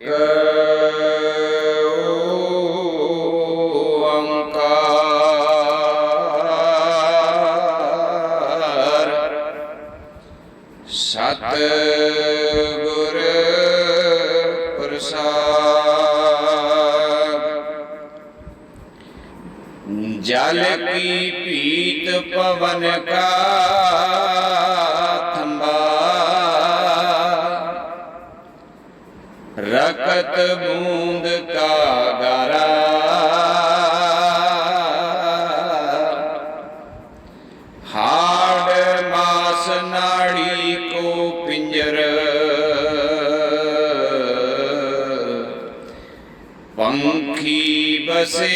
ਓੰਕਾਰ ਸਤਿਗੁਰ ਪ੍ਰਸਾਦਿ। जल की पीत पवन का थंबा, रकत बूंद का गारा। हाड़ मास नाड़ी को पिंजर, पंखी बसे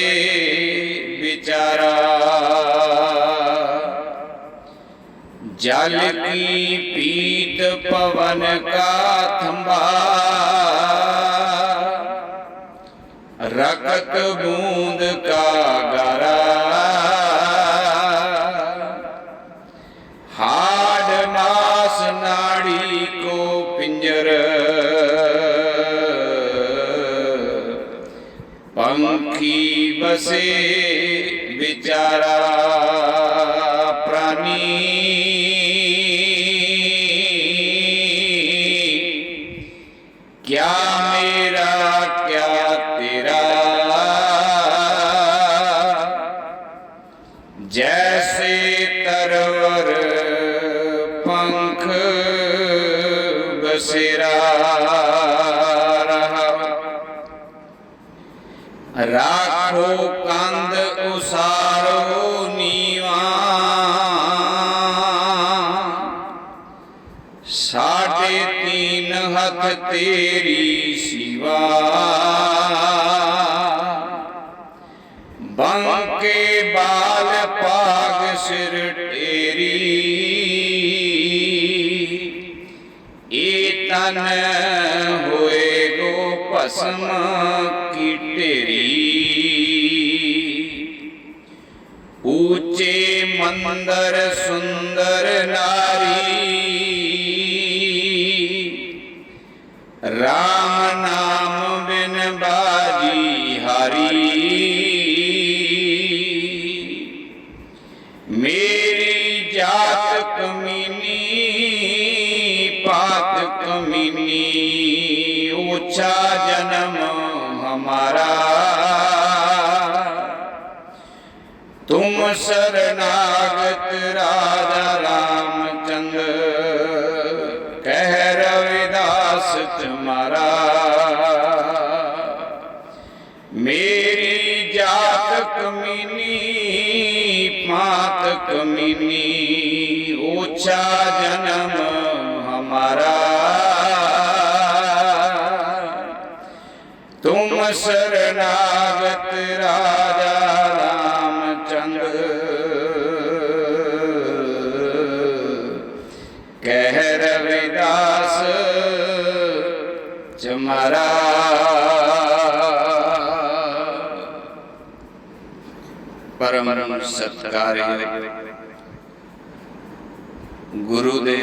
बिचारा। जल की पीत पवन का थंबा, रकत बूंद का गारा। हाड़ मास नाड़ी को पिंजर, पंखी बसे बिचारा। प्राणी क्या मेरा क्या तेरा, जैसे तरवर पंख बसेरा रहा। राखो कंद उसारो नीवा, साढ़े तीन हथ तेरी सिवा। बंके बाल पाग सिर टेरी, ए तन होए गो भस्म की टेरी। ऊंचे मंदर सुंदर नारी, राम नाम बिन बाजी हारी। मेरी जात कमीनी पात कमीनी, ऊंचा जन्म हमारा। तुम शरणागत राजा रामचंद्र, कह रविदास तुम्हारा। मेरी जात कमीनी पात कमीनी, ऊंचा जन्म हमारा। तुम शरणागत राजा रामचंद्र, कह रविदास तुम्हारा। परम सत्कार्य गुरु दे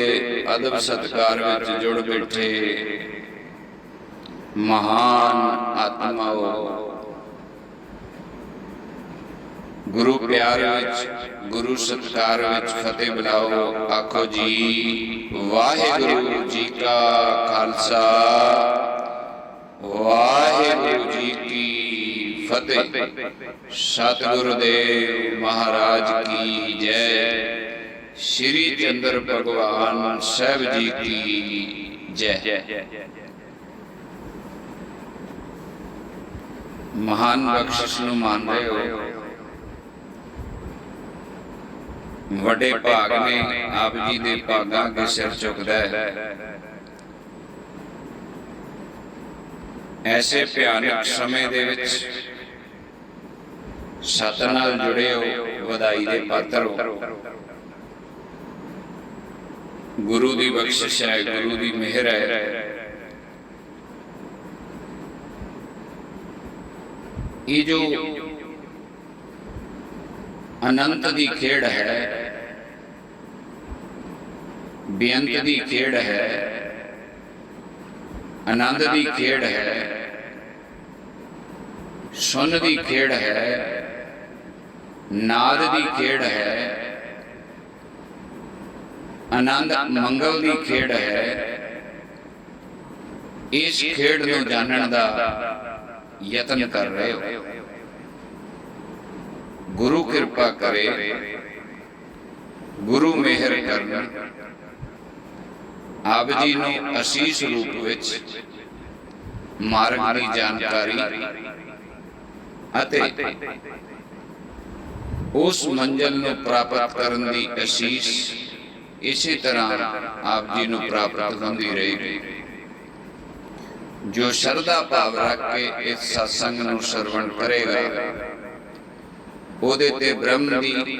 अदब सत्कार विच जुड़ बैठे महान आत्माओ, गुरु प्यार विच गुरु सत्कार विच फतेह बुलाओ। आखो जी वाहिगुरु जी का खालसा, वाहिगुरु जी की फतेह। सतगुरुदेव महाराज की जय। श्री चंद्र भगवान साहब जी की जय। महान बख्शिश नूं मान रहे हो, वड्डे भाग ने आप जी दे भागां अगे सिर झुकदा है। ऐसे भयानक समय दे विच सत नाल जुड़े हो, वधाई दे पात्र हो। गुरु दी बख्शिश है, गुरु दी मेहर है। ये जो अनंत दी खेड़ है, बेअंत दी खेड़ है, ਆਨੰਦ ਦੀ ਖੇਡ ਹੈ, ਸੁਨ ਦੀ ਖੇਡ ਹੈ, ਨਾਦ ਦੀ ਖੇਡ ਹੈ, ਆਨੰਦ ਮੰਗਲ ਦੀ ਖੇਡ ਹੈ। ਇਸ ਖੇਡ ਨੂੰ ਜਾਣਨ ਦਾ ਯਤਨ ਕਰ ਰਹੇ ਹੋ। ਗੁਰੂ ਕਿਰਪਾ ਕਰੇ, ਗੁਰੂ ਮਿਹਰ ਕਰਨ, ਆਪ ਜੀ ਨੂੰ ਅਸੀਸ ਰੂਪ ਵਿੱਚ ਮਾਰਗ ਦੀ ਜਾਣਕਾਰੀ ਅਤੇ ਉਸ ਮੰਜ਼ਿਲ ਨੂੰ ਪ੍ਰਾਪਤ ਕਰਨ ਦੀ ਅਸੀਸ ਇਸੇ ਤਰ੍ਹਾਂ ਆਪ ਜੀ ਨੂੰ ਪ੍ਰਾਪਤ ਹੁੰਦੀ ਰਹੇਗੀ। ਜੋ ਸ਼ਰਧਾ ਭਾਵ ਰੱਖ ਕੇ ਇਸ ਸਤਸੰਗ ਨੂੰ ਸਰਵਣ ਕਰੇਗਾ, ਉਹਦੇ ਤੇ ਬ੍ਰਹਮ ਦੀ,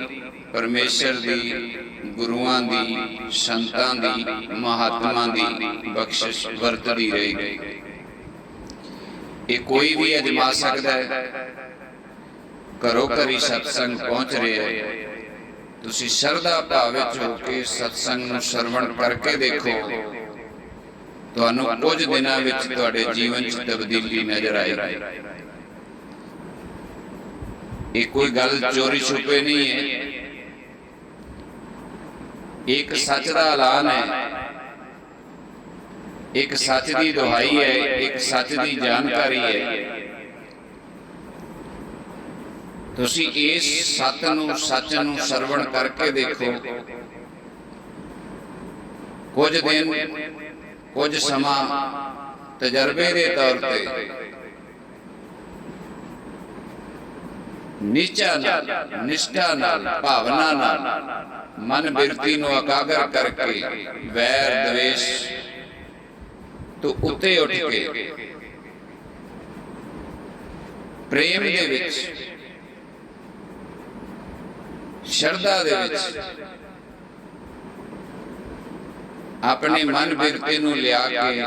ਪਰਮੇਸ਼ਰ ਦੀ, ਗੁਰੂਆਂ ਦੀ, ਸੰਤਾਂ ਦੀ, ਮਹਾਤਮਾ ਦੀ ਬਖਸ਼ਿਸ਼ ਵਰਤਦੀ ਰਹੇਗੀ। ਇਹ ਕੋਈ ਵੀ ਅਜਮਾ ਸਕਦਾ ਹੈ। ਘਰੋਂ ਘਰੀ ਸਤਸੰਗ ਪਹੁੰਚ ਰਿਹਾ ਹੈ, ਤੁਸੀਂ ਸ਼ਰਧਾ ਭਾਵ ਵਿੱਚ ਹੋ ਕੇ ਸਤਸੰਗ ਨੂੰ ਸਰਵਣ ਕਰਕੇ ਦੇਖੋ, ਤੁਹਾਨੂੰ ਕੁਝ ਦਿਨਾਂ ਵਿੱਚ ਤੁਹਾਡੇ ਜੀਵਨ 'ਚ ਤਬਦੀਲੀ ਨਜ਼ਰ ਆਏਗੀ। ਇਹ ਕੋਈ ਗੱਲ ਚੋਰੀ ਛੁਪੇ ਨਹੀਂ ਹੈ, ਇੱਕ ਸੱਚ ਦਾ ਐਲਾਨ ਹੈ, ਇੱਕ ਸੱਚ ਦੀ ਦੁਹਾਈ ਹੈ, ਇੱਕ ਸੱਚ ਦੀ ਜਾਣਕਾਰੀ ਹੈ। ਤੁਸੀਂ ਇਸ ਸੱਚ ਨੂੰ ਸਰਵਣ ਕਰਕੇ ਦੇਖੋ। ਕੁਝ ਦਿਨ, ਕੁਝ ਸਮਾਂ ਤਜਰਬੇ ਦੇ ਤੌਰ ਤੇ ਨਿਸ਼ਚਾ ਨਾਲ, ਨਿਸ਼ਠਾ ਨਾਲ, ਭਾਵਨਾ ਨਾਲ ਮਨ ਬਿਰਤੀ ਨੂੰ ਇਕਾਗਰ ਕਰਕੇ ਵੈਰ ਦਵੇਸ਼ ਤੋਂ ਉੱਤੇ ਉੱਠ ਕੇ ਪ੍ਰੇਮ ਦੇ ਵਿੱਚ, ਸ਼ਰਧਾ ਦੇ ਵਿੱਚ ਆਪਣੇ ਮਨ ਬਿਰਤੀ ਨੂੰ ਲਿਆ ਕੇ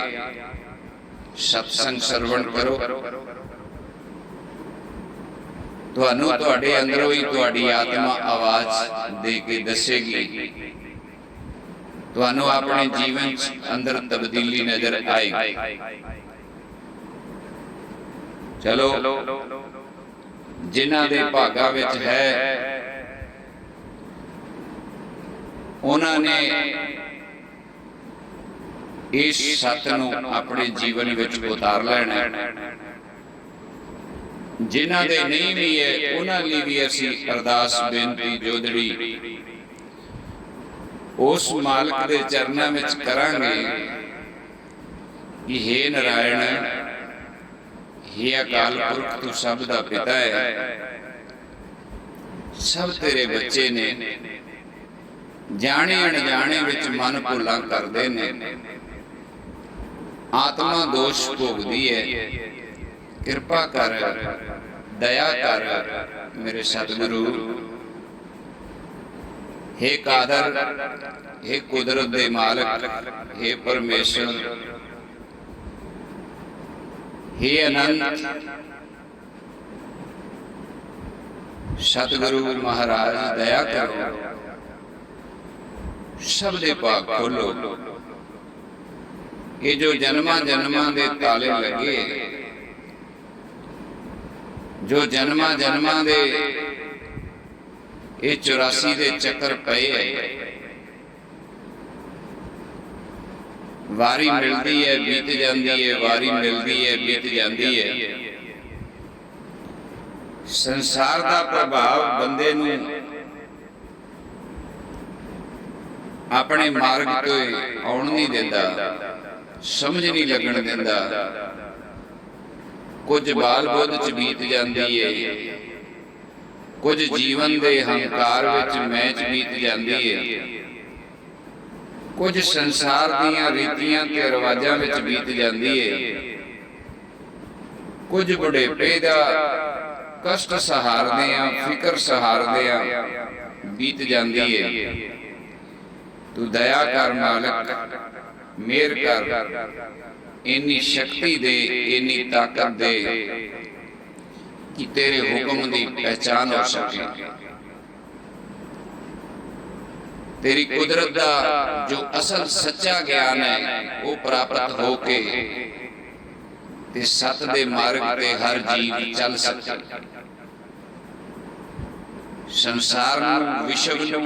ਸਤਸੰਗ ਸਰਵਣ ਕਰੋ। ਤੁਹਾਨੂੰ ਤੁਹਾਡੇ ਅੰਦਰੋਂ ਹੀ ਤੁਹਾਡੀ ਆਤਮਾ ਆਵਾਜ਼ ਦੇ ਕੇ ਦੱਸੇਗੀ, ਤੁਹਾਨੂੰ ਆਪਣੇ ਜੀਵਨ ਅੰਦਰ ਤਬਦੀਲੀ ਨਜ਼ਰ ਆਏਗੀ। ਚਲੋ, ਜਿਨ੍ਹਾਂ ਦੇ ਭਾਗਾਂ ਵਿੱਚ ਹੈ ਉਹਨਾਂ ਨੇ ਇਸ ਸੱਚ ਨੂੰ ਆਪਣੇ ਜੀਵਨ ਵਿੱਚ ਉਤਾਰ ਲੈਣਾ। ਜਿਨ੍ਹਾਂ ਦੇ ਨਹੀਂ ਵੀ ਹੈ ਉਹਨਾਂ ਲਈ ਵੀ ਅਸੀਂ ਅਰਦਾਸ ਬੇਨਤੀ ਜੋਦੜੀ ਉਸ ਮਾਲਕ ਦੇ ਚਰਨਾਂ ਵਿੱਚ ਕਰਾਂਗੇ ਕਿ ਹੇ ਨਾਰਾਇਣ, ਹੇ ਅਕਾਲ ਪੁਰਖ, ਤੂੰ ਸਭ ਦਾ ਪਿਤਾ ਹੈ, ਸਭ ਤੇਰੇ ਬੱਚੇ ਨੇ, ਜਾਣੇ ਅਣਜਾਣੇ ਵਿੱਚ ਮਨ ਭੁੱਲਾਂ ਕਰਦੇ ਨੇ, ਆਤਮਾ ਦੋਸ਼ ਭੋਗਦੀ ਹੈ। ਕਿਰਪਾ ਕਰ, ਦਇਆ ਕਰ ਮੇਰੇ ਸਤਿਗੁਰੂ। हे ਕਾਦਰ, हे ਕੁਦਰਤ ਦੇ ਮਾਲਕ, हे ਪਰਮੇਸ਼ਰ, हे ਅਨੰਤ ਸਤਿਗੁਰੂ ਮਹਾਰਾਜ, ਦਇਆ ਕਰੋ, ਸਭ ਦੇ ਭਾਗ ਖੋਲੋ। ਇਹ ਜੋ ਜਨਮਾਂ ਜਨਮਾਂ ਦੇ ਤਾਲੇ ਲੱਗੇ, ਜੋ ਜਨਮਾਂ ਜਨਮਾਂ ਦੇ ਇਹ 84 ਦੇ ਚੱਕਰ ਪਏ ਹੈ, ਵਾਰੀ ਮਿਲਦੀ ਹੈ ਬੀਤ ਜਾਂਦੀ ਹੈ, ਵਾਰੀ ਮਿਲਦੀ ਹੈ ਬੀਤ ਜਾਂਦੀ ਹੈ। ਸੰਸਾਰ ਦਾ ਪ੍ਰਭਾਵ ਬੰਦੇ ਨੂੰ ਆਪਣੇ ਮਾਰਗ ਤੋਂ ਆਉਣ ਨਹੀਂ ਦਿੰਦਾ, ਸਮਝ ਨਹੀਂ ਲੱਗਣ ਦਿੰਦਾ। ਕੁਝ ਬਾਲ ਬੁੱਧ ਚ ਬੀਤ ਜਾਂਦੀ ਹੈ, ਕੁਝ ਜੀਵਨ ਦੇ ਹੰਕਾਰ ਵਿੱਚ ਮੈਂ ਚ ਬੀਤ ਜਾਂਦੀ ਹੈ, ਕੁਝ ਸੰਸਾਰ ਦੀਆਂ ਰੀਤੀਆਂ ਤੇ ਰਿਵਾਜਾਂ ਵਿੱਚ ਬੀਤ ਜਾਂਦੀ ਹੈ, ਕੁਝ ਬੁਢੇਪੇ ਦਾ ਕਸ਼ਟ ਸਹਾਰਦੇ ਆ, ਫਿਕਰ ਸਹਾਰਦੇ ਆ ਬੀਤ ਜਾਂਦੀ ਹੈ। ਤੂੰ ਦਇਆ ਕਰ ਮਾਲਕ, ਮਿਹਰ ਕਰ, ਇੰਨੀ ਸ਼ਕਤੀ ਦੇ, ਇੰਨੀ ਤਾਕਤ ਦੇ ਕਿ ਤੇਰੇ ਹੁਕਮ ਦੀ ਪਹਿਚਾਨ ਹੋ ਸਕੇ। ਤੇਰੀ ਕੁਦਰਤ ਦਾ ਜੋ ਅਸਲ ਸੱਚਾ ਗਿਆਨ ਹੈ ਉਹ ਪ੍ਰਾਪਤ ਹੋ ਕੇ ਤੇ ਸਤ ਦੇ ਮਾਰਗ ਤੇ ਹਰ ਜੀਵ ਚੱਲ ਸਕੇ। ਸੰਸਾਰ ਨੂੰ, ਵਿਸ਼ਵ ਨੂੰ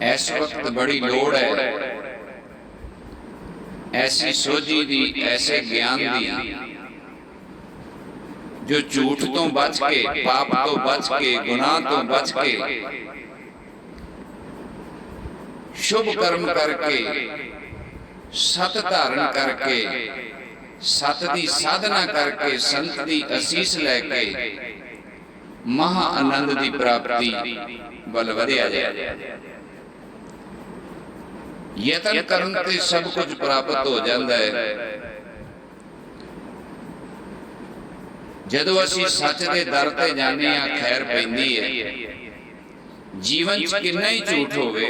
ਇਸ ਵਕਤ ਬੜੀ ਲੋੜ ਹੈ ऐसी सोझी दी, ऐसे ज्ञान दी, जो झूठ तो बच के, पाप तो बच के, गुनाह तो बच के, शुभ कर्म करके, सत धारण करके, सत दी साधना करके, संत दी असीस लैके महा आनंद दी प्राप्ति बल वधिया जाए। यतन करन ते सब कुछ प्राप्त हो जाता है। जदों असीं सच दे दर ते जाने आ, खैर पैंदी है। जीवन च किन्ना ही झूठ होवे,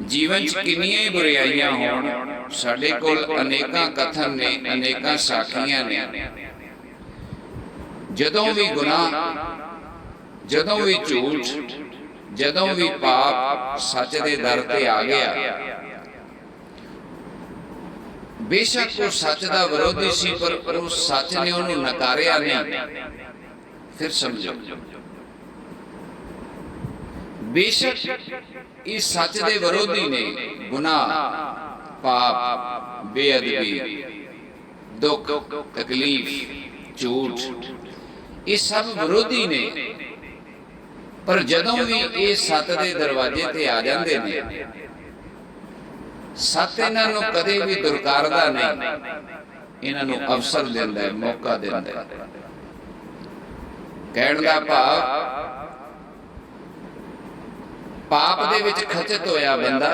जीवन च किन्नियां ही बुराइयां होण, साडे कोल अनेकां कथन ने, अनेकां साखियां ने। जदों भी गुनाह, जदों भी झूठ, जदों भी पाप सच दे दर ते आ गया, बेशक वो सच दा विरोधी सी, पर उस सच ने उन्हें नकारिया नहीं। फिर समझो, बेशक इस सच दे विरोधी ने गुनाह, पाप, बेअदबी, दुख, तकलीफ, झूठ, ये सब विरोधी ने, पर जदों भी ये सत दे दरवाजे ते आ जाते हैं, सत इन्हां नूं कदे भी दुरकारदा नहीं, इन्हां नूं अवसर दिंदा है, मौका दिंदा है। कहण दा भाव, पाप दे विच खचत होया बंदा,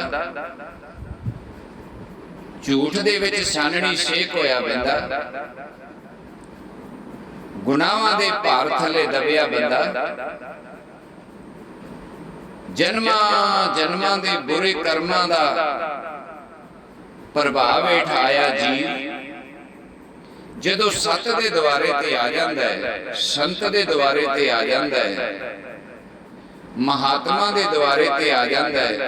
झूठ दे विच छाननी शेक होया बंदा, गुनाहां दे भार थले दबिया बंदा, जन्मां जन्मां दे बुरे कर्मां दा प्रभाव हेठ आया जीव जदों सत दे द्वारे ते आ जांदा है, संत दे द्वारे ते आ जांदा है, महात्मा दे द्वारे ते आ जांदा है,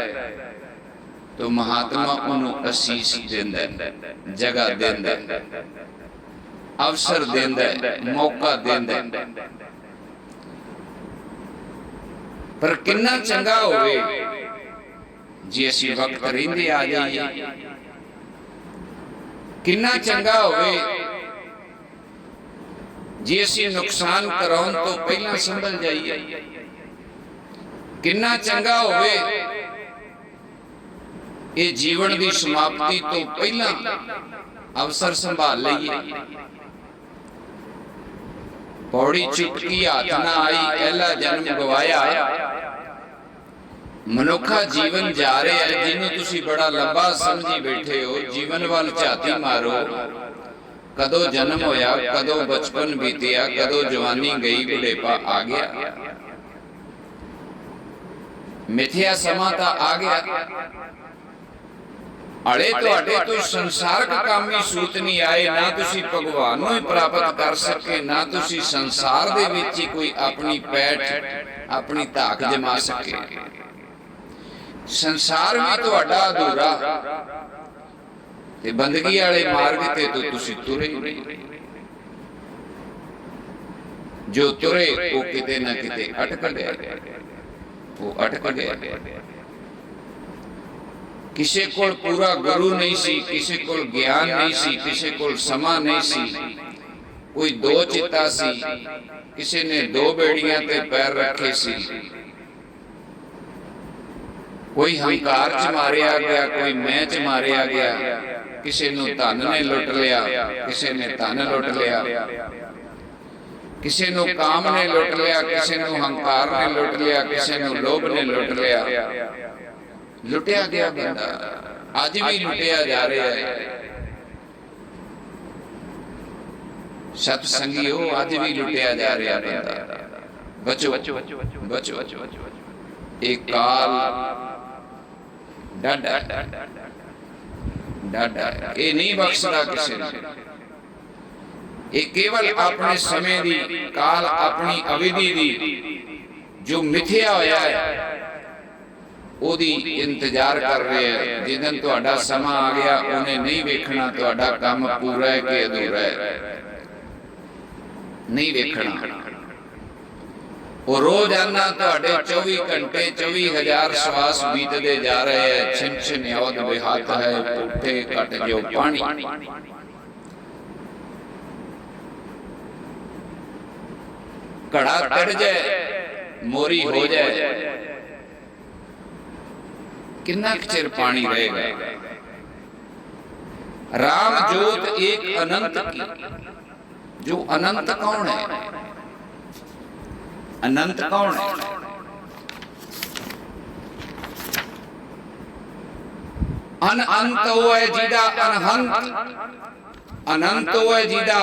तो महात्मा उन्होंने असीस देंदा है, जगह देंदा है, अवसर देंदा है, मौका देंदा है। पर किन्ना चंगा होवे जे असी वक्त रहिंदे आ जाइए, किन्ना चंगा होवे जे असी नुकसान कराउण तो पहला संभल जाइए, किन्ना चंगा होवे ये जीवन की समाप्ति तो पहला अवसर संभाल लईए। पौड़ी चुटकी हाथ ना आई, पहला जन्म गवाया, मनुखा जीवन जा रहा है जिन्हों तुसी बड़ा लंबा समझी बैठे हो। जीवन वाल झाती मारो, कदों जन्म होया, कदों बचपन बीतिया, कदों जवानी गई, बुढ़ेपा आ गया, मिथ्या समा तां आ गया। अड़े तुहाडे तो संसारक काम ही सूत नहीं आए, ना तुसी भगवान नूं ही प्राप्त कर सके, ना तुसी संसार दे विच ही कोई अपनी पैठ, अपनी धाक जमा सके। संसार भी तुहाडा अधूरा ते बंदगी वाले मार्ग ते तो तुसी तुरे नहीं। जो तुरे वो किते ना किते अटक गया, वो अटक गया। किसी को पूरा गुरु नहीं सी, किसी को ज्ञान नहीं सी, किसी को समा नहीं सी, कोई दो चिता सी, किसी ने दो बेड़ियां ते पैर रखे सी, कोई हंकार च मारिया गया, कोई मैं च मारिया गया, किसी नूं धन ने लुट लिया, किसी ने धन लुट लिया, किसी नूं काम ने लुट लिया, किसी नूं हंकार ने लुट लिया, किसी नूं लोभ ने लुट लिया। लुटिया गया बंदा, अज भी लुटिया जा रहा है। सतसंगियो, अज भी लुटिया जा रहा बंदा। बचो बचो, एक काल डाडा डाडा, ये नहीं बख्शदा किसी ने। ये केवल अपने समय दी, काल अपनी अविधि दी जो मिथ्या होया है, ਉਹਦੀ ਇੰਤਜ਼ਾਰ ਕਰ ਰਹੇ ਹੈ। ਜਿਸ ਦਿਨ ਤੁਹਾਡਾ ਸਮਾਂ ਆ ਗਿਆ ਉਹਨੇ ਨਹੀਂ ਵੇਖਣਾ ਤੁਹਾਡਾ ਕੰਮ ਪੂਰਾ ਹੈ ਕਿ ਅਧੂਰਾ ਹੈ, ਨਹੀਂ ਵੇਖਣਾ। ਉਹ ਰੋਜ਼ਾਨਾ ਤੁਹਾਡੇ 24 ਘੰਟੇ 24,000 ਸਵਾਸ ਬੀਤਦੇ ਜਾ ਰਹੇ ਹੈ। ਛਿਨ ਛਿਨ ਯੋਦ ਬਿਹਾਤ ਹੈ, ਉੱਠੇ ਘਟ ਜੋ ਪਾਣੀ। ਘੜਾ ਤੜ ਜਾਏ, ਮੋਰੀ ਹੋ ਜਾਏ, कितना चिर पानी रहेगा। राम जोत एक अनंत की, जो अनंत कौन है? अनंत कौन है? अनंत वो है जिदा अनहंत, अनंत वो है जिदा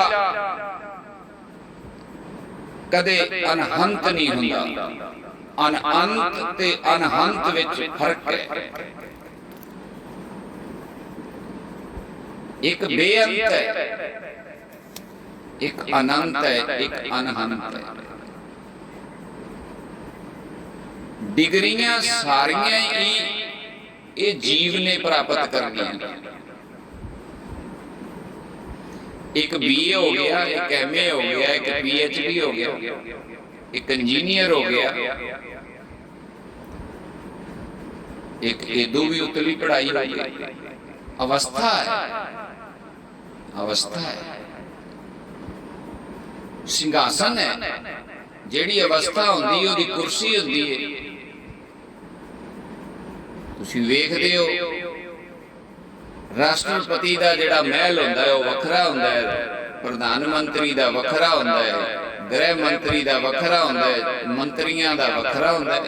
कदे अनहंत नहीं हुंदा। अनंत ते अनहंत विच फर्क है। एक बेअंत है, एक अनंत है, एक अनहंत है। डिग्रियां सारियां ही ये जीव ने प्राप्त करनियां। एक बीए हो गया, एक एमए हो गया, एक पीएचडी हो गया, एक इंजीनियर हो गया, एक एदू भी उतली पढ़ाई हो गई। अवस्था है, अवस्था है, सिंहासन है। जेड़ी अवस्था होंदी ओदी कुर्सी होंदी है। तुसी वेखदे हो राष्ट्रपति दा जेड़ा महल होंदा है वो वखरा होंदा है, प्रधानमंत्री दा वखरा होंदा है, गृह मंत्री दा वखरा होंदा है, मंत्रियां दा वखरा होंदा है।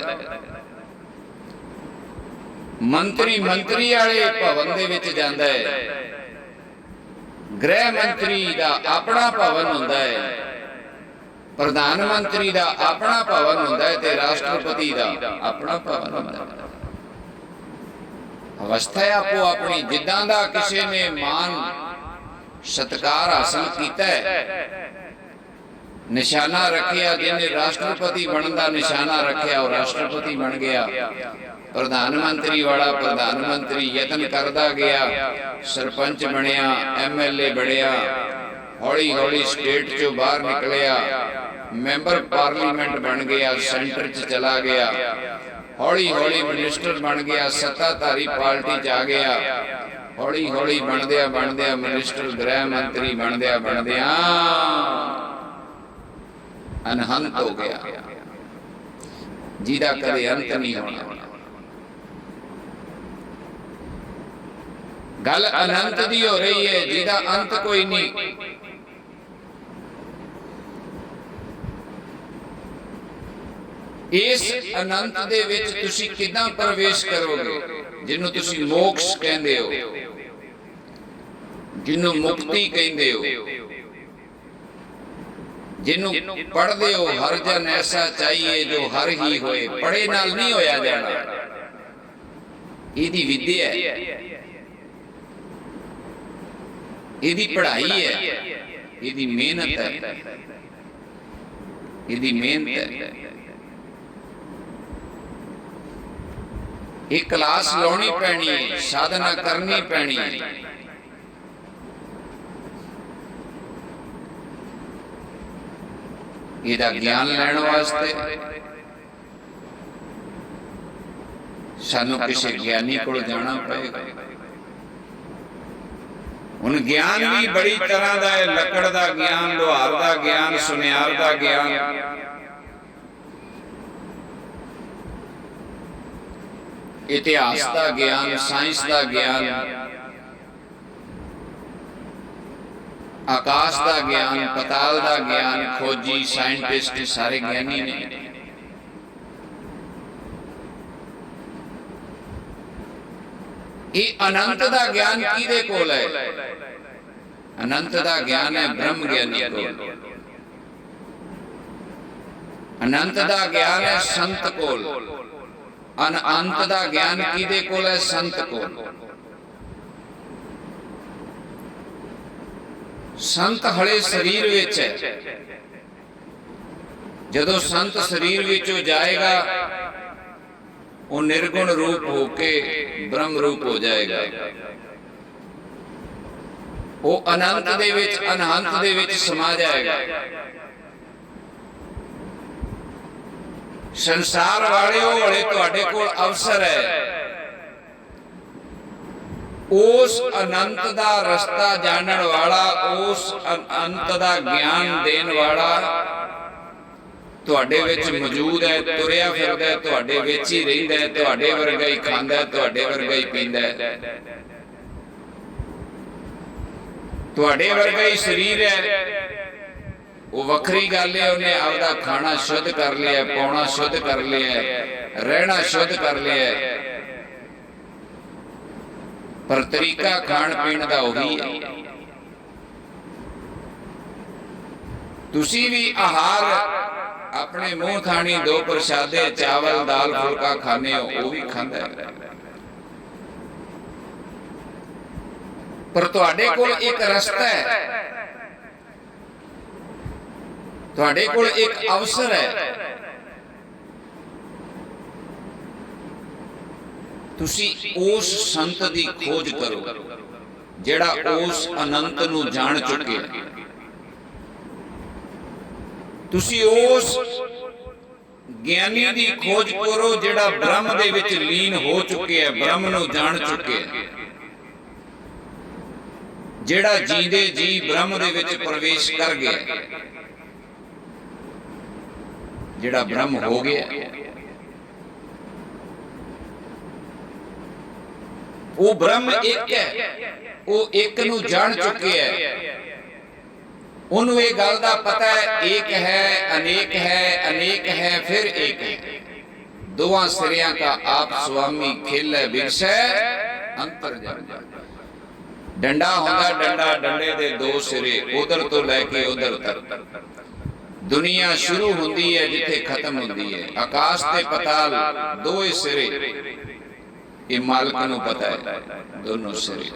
मंत्री मंत्री वाले भवन दे विच जांदा है, गृह मंत्री दा अपना भवन होंदा है, प्रधानमंत्री दा अपना भवन होंदा है ते राष्ट्रपति दा अपना भवन होंदा है। अवस्था है आपो अपनी, जिद्दां दा किसी ने मान सत्कार हासिल कीता है, निशाना रखिया, जिन्हें राष्ट्रपति बनने का निशाना रखिया वो राष्ट्रपति बन गया। प्रधानमंत्री वाला प्रधानमंत्री यत्न करता गया, सरपंच बनया, एमएलए बनया, हौली हौली स्टेट चो बाहर निकलिया, मैंबर पार्लीमेंट बन गया, सेंटर च चला गया, हौली हौली मिनिस्टर बन गया, सत्ताधारी पार्टी च आ गया, हौली हौली बनदिया मिनिस्टर गृह मंत्री बनदिया अनहंत हो गया, जिहदा कदे अंत नहीं होना। गल अनंत दी हो रही है, जिहदा अंत कोई नहीं। इस अनंत दे विच तुसी किदां प्रवेश करोगे, जिन्हों तुसी मोक्ष कहंदे हो, जिन्हों मुक्ति कहंदे हो, जिन्हों पढ़दे हो हर जन ऐसा चाहिए जो हर ही होए। पढ़े नाल नहीं होया जाना, इहदी विद्या है, इहदी पढ़ाई है, इहदी मेहनत है, इहदी मेहनत है। एक क्लास लानी पैनी है, साधना करनी पैनी है। इहदा ज्ञान लैण वास्ते सानू किसी ज्ञानी को जाना पड़ेगा। हुण ज्ञान भी बड़ी तरह का है, लकड़ का ज्ञान, लोहार का ज्ञान, सुनियार का ज्ञान, इतिहास का ज्ञान, साइंस का ज्ञान, आकाश का ज्ञान, पताल का ज्ञान, खोजी साइंटिस्ट सारे ज्ञानी ने। ये अनंत का ज्ञान किहदे कोल है? अनंत का ज्ञान है ब्रह्म ज्ञानी कोल। अनंत का ज्ञान है संत कोल। अनंत का ज्ञान किहदे कोल है? संत कोल। संत हले शरीर विच है, जदों संत शरीर विचों जाएगा ਉਹ ਨਿਰਗੁਣ ਰੂਪ ਹੋ ਕੇ ਬ੍ਰਹਮ ਰੂਪ ਹੋ ਜਾਏਗਾ। ਉਹ ਅਨੰਤ ਦੇ ਵਿੱਚ ਅਨਹੰਤ ਦੇ ਵਿੱਚ ਸਮਾ ਜਾਏਗਾ। ਸੰਸਾਰ ਵਾਲਿਓ ਵਾਲੇ ਤੁਹਾਡੇ ਕੋਲ ਅਵਸਰ ਹੈ, ਉਸ ਅਨੰਤ ਦਾ ਰਸਤਾ ਜਾਣਨ ਵਾਲਾ, ਉਸ ਅਨੰਤ ਦਾ ਗਿਆਨ ਦੇਣ ਵਾਲਾ ਤੁਹਾਡੇ ਵਿੱਚ ਮੌਜੂਦ ਹੈ, ਤੁਰਿਆ ਫਿਰਦਾ ਹੈ, ਤੁਹਾਡੇ ਵਿੱਚ ਹੀ ਰਹਿੰਦਾ ਹੈ, ਤੁਹਾਡੇ ਵਰਗਾ ਹੀ ਖਾਂਦਾ ਹੈ, ਤੁਹਾਡੇ ਵਰਗਾ ਹੀ ਪੀਂਦਾ ਹੈ, ਤੁਹਾਡੇ ਵਰਗਾ ਹੀ ਸਰੀਰ ਹੈ। ਉਹ ਵੱਖਰੀ ਗੱਲ ਹੈ, ਉਹਨੇ ਆਪਦਾ ਖਾਣਾ ਸ਼ੁੱਧ ਕਰ ਲਿਆ, ਪਾਉਣਾ ਸ਼ੁੱਧ ਕਰ ਲਿਆ, ਰਹਿਣਾ ਸ਼ੁੱਧ ਕਰ ਲਿਆ, ਪਰ ਤਰੀਕਾ ਖਾਣ ਪੀਣ ਦਾ ਉਹੀ ਹੈ। ਤੁਸੀਂ ਵੀ ਆਹਾਰ ਆਪਣੇ ਮੂੰਹ ਥਾਣੀ ਦੋ ਪ੍ਰਸ਼ਾਦੇ ਚਾਵਲ ਦਾਲ ਫੁਲਕਾ ਖਾਣੇ ਹੋ, ਉਹ ਵੀ ਖਾਂਦਾ ਹੈ, ਪਰ ਤੁਹਾਡੇ ਕੋਲ ਇੱਕ ਰਸਤਾ ਹੈ, ਤੁਹਾਡੇ ਕੋਲ ਇੱਕ ਅਵਸਰ ਹੈ। ਤੁਸੀਂ ਉਸ ਸੰਤ ਦੀ ਖੋਜ ਕਰੋ ਜਿਹੜਾ ਉਸ ਅਨੰਤ ਨੂੰ ਜਾਣ ਚੁੱਕੇ। ਤੁਸੀਂ ਉਸ ਗਿਆਨੀ ਦੀ ਖੋਜ ਕਰੋ ਜਿਹੜਾ ਬ੍ਰਹਮ ਦੇ ਵਿੱਚ ਲੀਨ ਹੋ ਚੁੱਕਿਆ, ਬ੍ਰਹਮ ਨੂੰ ਜਾਣ ਚੁੱਕਿਆ, ਜਿਹੜਾ ਜੀਂਦੇ ਜੀ ਬ੍ਰਹਮ ਦੇ ਵਿੱਚ ਪ੍ਰਵੇਸ਼ ਕਰ ਗਿਆ, ਜਿਹੜਾ ਬ੍ਰਹਮ ਹੋ ਗਿਆ। ਉਹ ਬ੍ਰਹਮ ਇੱਕ ਹੈ, ਉਹ ਇੱਕ ਨੂੰ ਜਾਣ ਚੁੱਕਿਆ ਹੈ। ਉਹਨੂੰ ਇਹ ਗੱਲ ਦਾ ਪਤਾ ਹੈ, ਏਕ ਹੈ, ਅਨੇਕ ਹੈ, ਅਨੇਕ ਹੈ, ਫਿਰ ਏਕ ਹੈ। ਦੋਵਾਂ ਸਿਰਿਆਂ ਦਾ ਆਪ ਸੁਆਮੀ ਖੇਲੇ ਬਿਰਸੈ ਅੰਤਰ ਜਾਣ। ਡੰਡਾ ਹੁੰਦਾ, ਡੰਡਾ ਡੰਡੇ ਦੇ ਦੋ ਸਿਰੇ, ਉਧਰ ਤੋਂ ਲੈ ਕੇ ਉਧਰ ਤੱਕ। ਦੁਨੀਆ ਸ਼ੁਰੂ ਹੁੰਦੀ ਹੈ ਜਿੱਥੇ ਖਤਮ ਹੁੰਦੀ ਹੈ। ਆਕਾਸ਼ ਤੇ ਪਤਾਲ ਦੋਏ ਸਿਰੇ, ਇਹ ਮਾਲਕ ਨੂੰ ਪਤਾ ਹੈ, ਦੋਨੋਂ ਸਿਰੇ।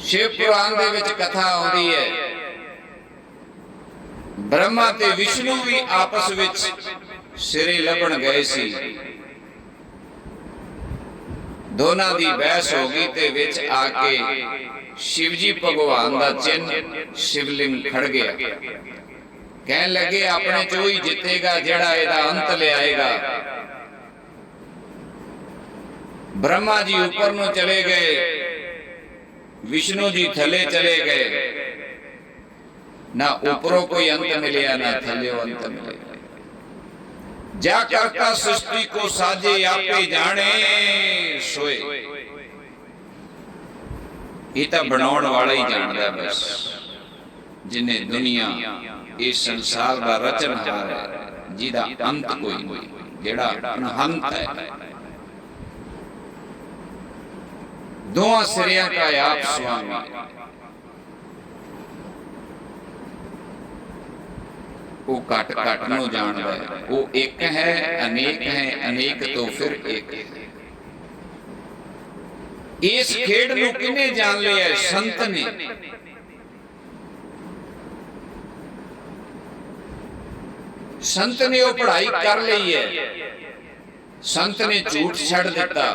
ਸ਼ਿਵ ਪੁਰਾਣ ਦੇ ਵਿੱਚ ਕਥਾ ਆਉਂਦੀ ਹੈ, ਬ੍ਰਹਮਾ ਤੇ ਵਿਸ਼ਨੂੰ ਵੀ ਆਪਸ ਵਿੱਚ ਸਿਰੇ ਲੱਭਣ ਗਏ ਸੀ। ਦੋਨਾਂ ਦੀ ਬਹਿਸ ਹੋ ਗਈ ਤੇ ਵਿੱਚ ਆ ਕੇ शिव जी भगवान का चिन्ह शिवलिंग खड़ गया। कहने लगे अपने चो ही जितेगा जेड़ा एदा अंत ले आएगा। ब्रह्मा जी ऊपर नु चले गए, विष्णु जी थले चले गए। ना ऊपरों कोई अंत मिलिया ना थले अंत मिले। जा करता सृष्टि को साजे आपे जाने सोए। ये तो बनाने वाला ही जानता बस, जिन्हें दुनिया इस संसार का रचनहार है, जिदा अंत कोई नहीं, जेड़ा अनहंत है। दोवां सिरियां का आप स्वामी, वो घट घट नूं जानदा है। वो एक है, अनेक है, अनेक तो फिर एक है। इस खेड नूं किने जान लिया? संत ने। संत ने वो पढ़ाई कर ली है। संत ने झूठ छड़ दिता,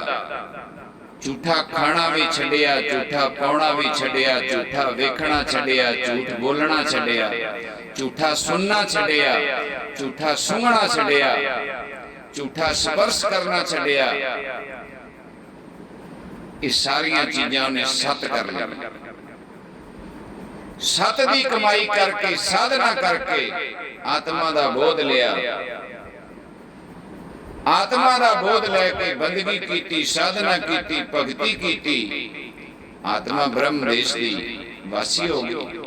झूठा खाना भी छड़िया, झूठा पाउणा भी छड़िया, झूठा वेखना छड़िया, झूठ बोलना छड़िया, झूठा सुनना छड़िया, झूठा सूंघना छड़िया, झूठा स्पर्श करना छड़िया। इस सारिया चीजां ने सत कर लिया। सत की कमाई करके, साधना करके आत्मा का बोध लिया। आत्मा का बोध लेके बंदगी की, साधना की, भगती की। आत्मा ब्रह्म देश की वासी हो गई,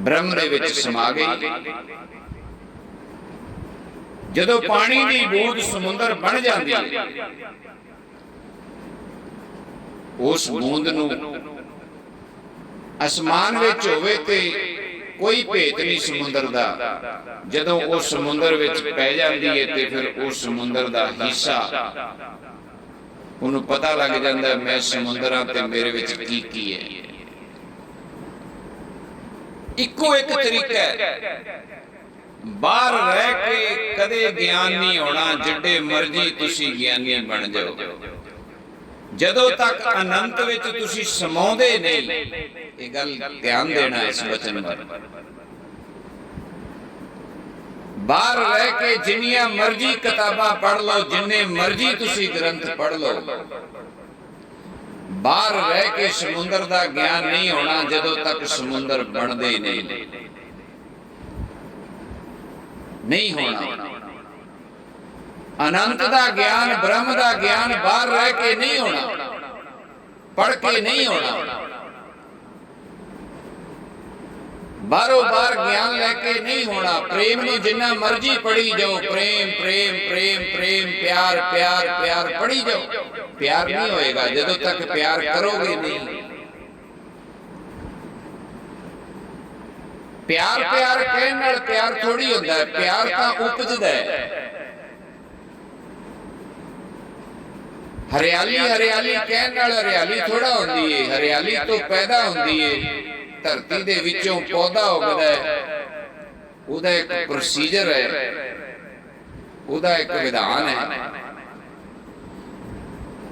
ब्रह्म दे विच समा गई। जदों पानी की बूंद समुंदर बन जाती है, उस बूंद नूं आसमान विच होवे ते कोई भेत नहीं समुंदर दा। जदों वो समुंदर विच पै जांदी है ते फिर उस समुंदर दा हिस्सा उन्हें पता लग जाता है, मैं समुंदरां ते मेरे विच की है। इको एक तरीका है। ਬਾਹਰ ਰਹਿ ਕੇ ਕਦੇ ਗਿਆਨ ਨਹੀਂ ਹੋਣਾ, ਜਿੱਡੇ ਮਰਜ਼ੀ ਤੁਸੀਂ ਗਿਆਨੀ ਬਣ ਜਾਓ। ਜਦੋਂ ਤੱਕ ਅਨੰਤ ਵਿੱਚ ਤੁਸੀਂ ਸਮਾਉਂਦੇ ਨਹੀਂ, ਇਹ ਗੱਲ ਧਿਆਨ ਦੇਣਾ ਇਸ ਵਚਨ ਵੱਲ। ਬਾਹਰ ਰਹਿ ਕੇ ਜਿੰਨੀਆਂ ਮਰਜ਼ੀ ਕਿਤਾਬਾਂ ਪੜ੍ਹ ਲਓ, ਜਿੰਨੇ ਮਰਜ਼ੀ ਤੁਸੀਂ ਗ੍ਰੰਥ ਪੜ੍ਹ ਲਓ, ਬਾਹਰ ਰਹਿ ਕੇ ਸਮੁੰਦਰ ਦਾ ਗਿਆਨ ਨਹੀਂ ਹੋਣਾ ਜਦੋਂ ਤੱਕ ਸਮੁੰਦਰ ਬਣਦੇ ਨਹੀਂ ਹੋਣਾ। ਅਨੰਤ ਦਾ ਗਿਆਨ, ਬ੍ਰਹਮ ਦਾ ਗਿਆਨ ਬਾਹਰ ਰਹਿ ਕੇ ਨਹੀਂ ਹੋਣਾ, ਪੜ੍ਹ ਕੇ ਨਹੀਂ ਹੋਣਾ। ਬਾਹਰੋਂ ਬਾਹਰ ਗਿਆਨ ਲੈ ਕੇ ਨਹੀਂ ਹੋਣਾ। ਪ੍ਰੇਮ ਨੂੰ ਜਿੰਨਾ ਮਰਜ਼ੀ ਪੜ੍ਹੀ ਜਾਓ, ਪ੍ਰੇਮ ਪ੍ਰੇਮ ਪ੍ਰੇਮ ਪ੍ਰੇਮ, ਪਿਆਰ ਪਿਆਰ ਪਿਆਰ ਪੜ੍ਹੀ ਜਾਓ, ਪਿਆਰ ਨਹੀਂ ਹੋਏਗਾ ਜਦੋਂ ਤੱਕ ਪਿਆਰ ਕਰੋਗੇ ਨਹੀਂ। ਪਿਆਰ ਪਿਆਰ ਕਹਿਣ ਨਾਲ ਪਿਆਰ ਥੋੜੀ ਹੁੰਦਾ ਹੈ, ਪਿਆਰ ਤਾਂ ਉਪਜਦਾ ਹੈ। ਹਰਿਆਲੀ ਹਰਿਆਲੀ ਕਹਿਣ ਨਾਲ ਹਰਿਆਲੀ ਥੋੜਾ ਹੁੰਦੀ ਹੈ, ਹਰਿਆਲੀ ਤੋਂ ਪੈਦਾ ਹੁੰਦੀ ਹੈ। ਧਰਤੀ ਦੇ ਵਿੱਚੋਂ ਪੌਦਾ ਉੱਗਦਾ ਹੈ, ਉਹਦਾ ਇੱਕ ਪ੍ਰੋਸੀਜਰ ਹੈ, ਉਹਦਾ ਇੱਕ ਵਿਧਾਨ ਹੈ।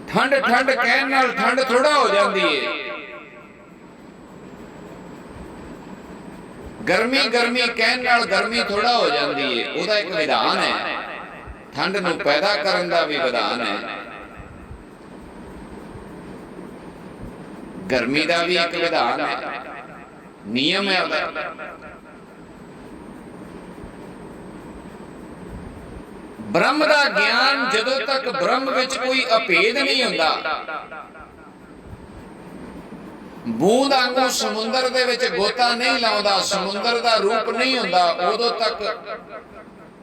ਠੰਡ ਠੰਡ ਕਹਿਣ ਨਾਲ ਠੰਡ ਥੋੜਾ ਹੋ ਜਾਂਦੀ ਹੈ, ਗਰਮੀ ਗਰਮੀ ਕਹਿਣ ਨਾਲ ਗਰਮੀ ਥੋੜਾ ਹੋ ਜਾਂਦੀ ਹੈ, ਉਹਦਾ ਇੱਕ ਵਿਧਾਨ ਹੈ। ਠੰਡ ਨੂੰ ਪੈਦਾ ਕਰਨ ਦਾ ਵੀ ਵਿਧਾਨ ਹੈ, ਗਰਮੀ ਦਾ ਵੀ ਇੱਕ ਵਿਧਾਨ ਹੈ, ਨਿਯਮ ਹੈ ਉਹਦਾ। ਬ੍ਰਹਮ ਦਾ ਗਿਆਨ, ਜਦੋਂ ਤੱਕ ਬ੍ਰਹਮ ਵਿੱਚ ਕੋਈ ਅਭੇਦ ਨਹੀਂ ਹੁੰਦਾ, ਬੂੰਦ ਵਾਂਗੂ ਸਮੁੰਦਰ ਦੇ ਵਿੱਚ ਗੋਤਾ ਨਹੀਂ ਲਾਉਂਦਾ, ਸਮੁੰਦਰ ਦਾ ਰੂਪ ਨਹੀਂ ਹੁੰਦਾ, ਉਦੋਂ ਤੱਕ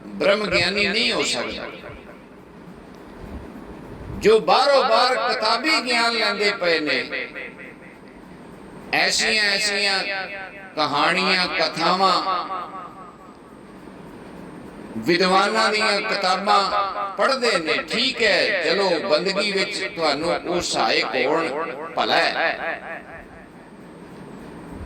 ਬ੍ਰਹਮ ਗਿਆਨੀ ਨਹੀਂ ਹੋ ਸਕਦਾ। ਜੋ ਬਾਹਰੋਂ ਬਾਹਰ ਕਿਤਾਬੀ ਗਿਆਨ ਲੈਂਦੇ ਪਏ ਨੇ, ਐਸੀਆਂ ਐਸੀਆਂ ਕਹਾਣੀਆਂ ਕਥਾਵਾਂ, ਵਿਦਵਾਨਾਂ ਦੀਆਂ ਕਿਤਾਬਾਂ ਪੜ੍ਹਦੇ ਨੇ, ਠੀਕ ਹੈ, ਚਲੋ ਬੰਦਗੀ ਵਿੱਚ ਤੁਹਾਨੂੰ ਉਹ ਸਹਾਇਕ ਹੋਣ, ਭਲਾ ਹੈ।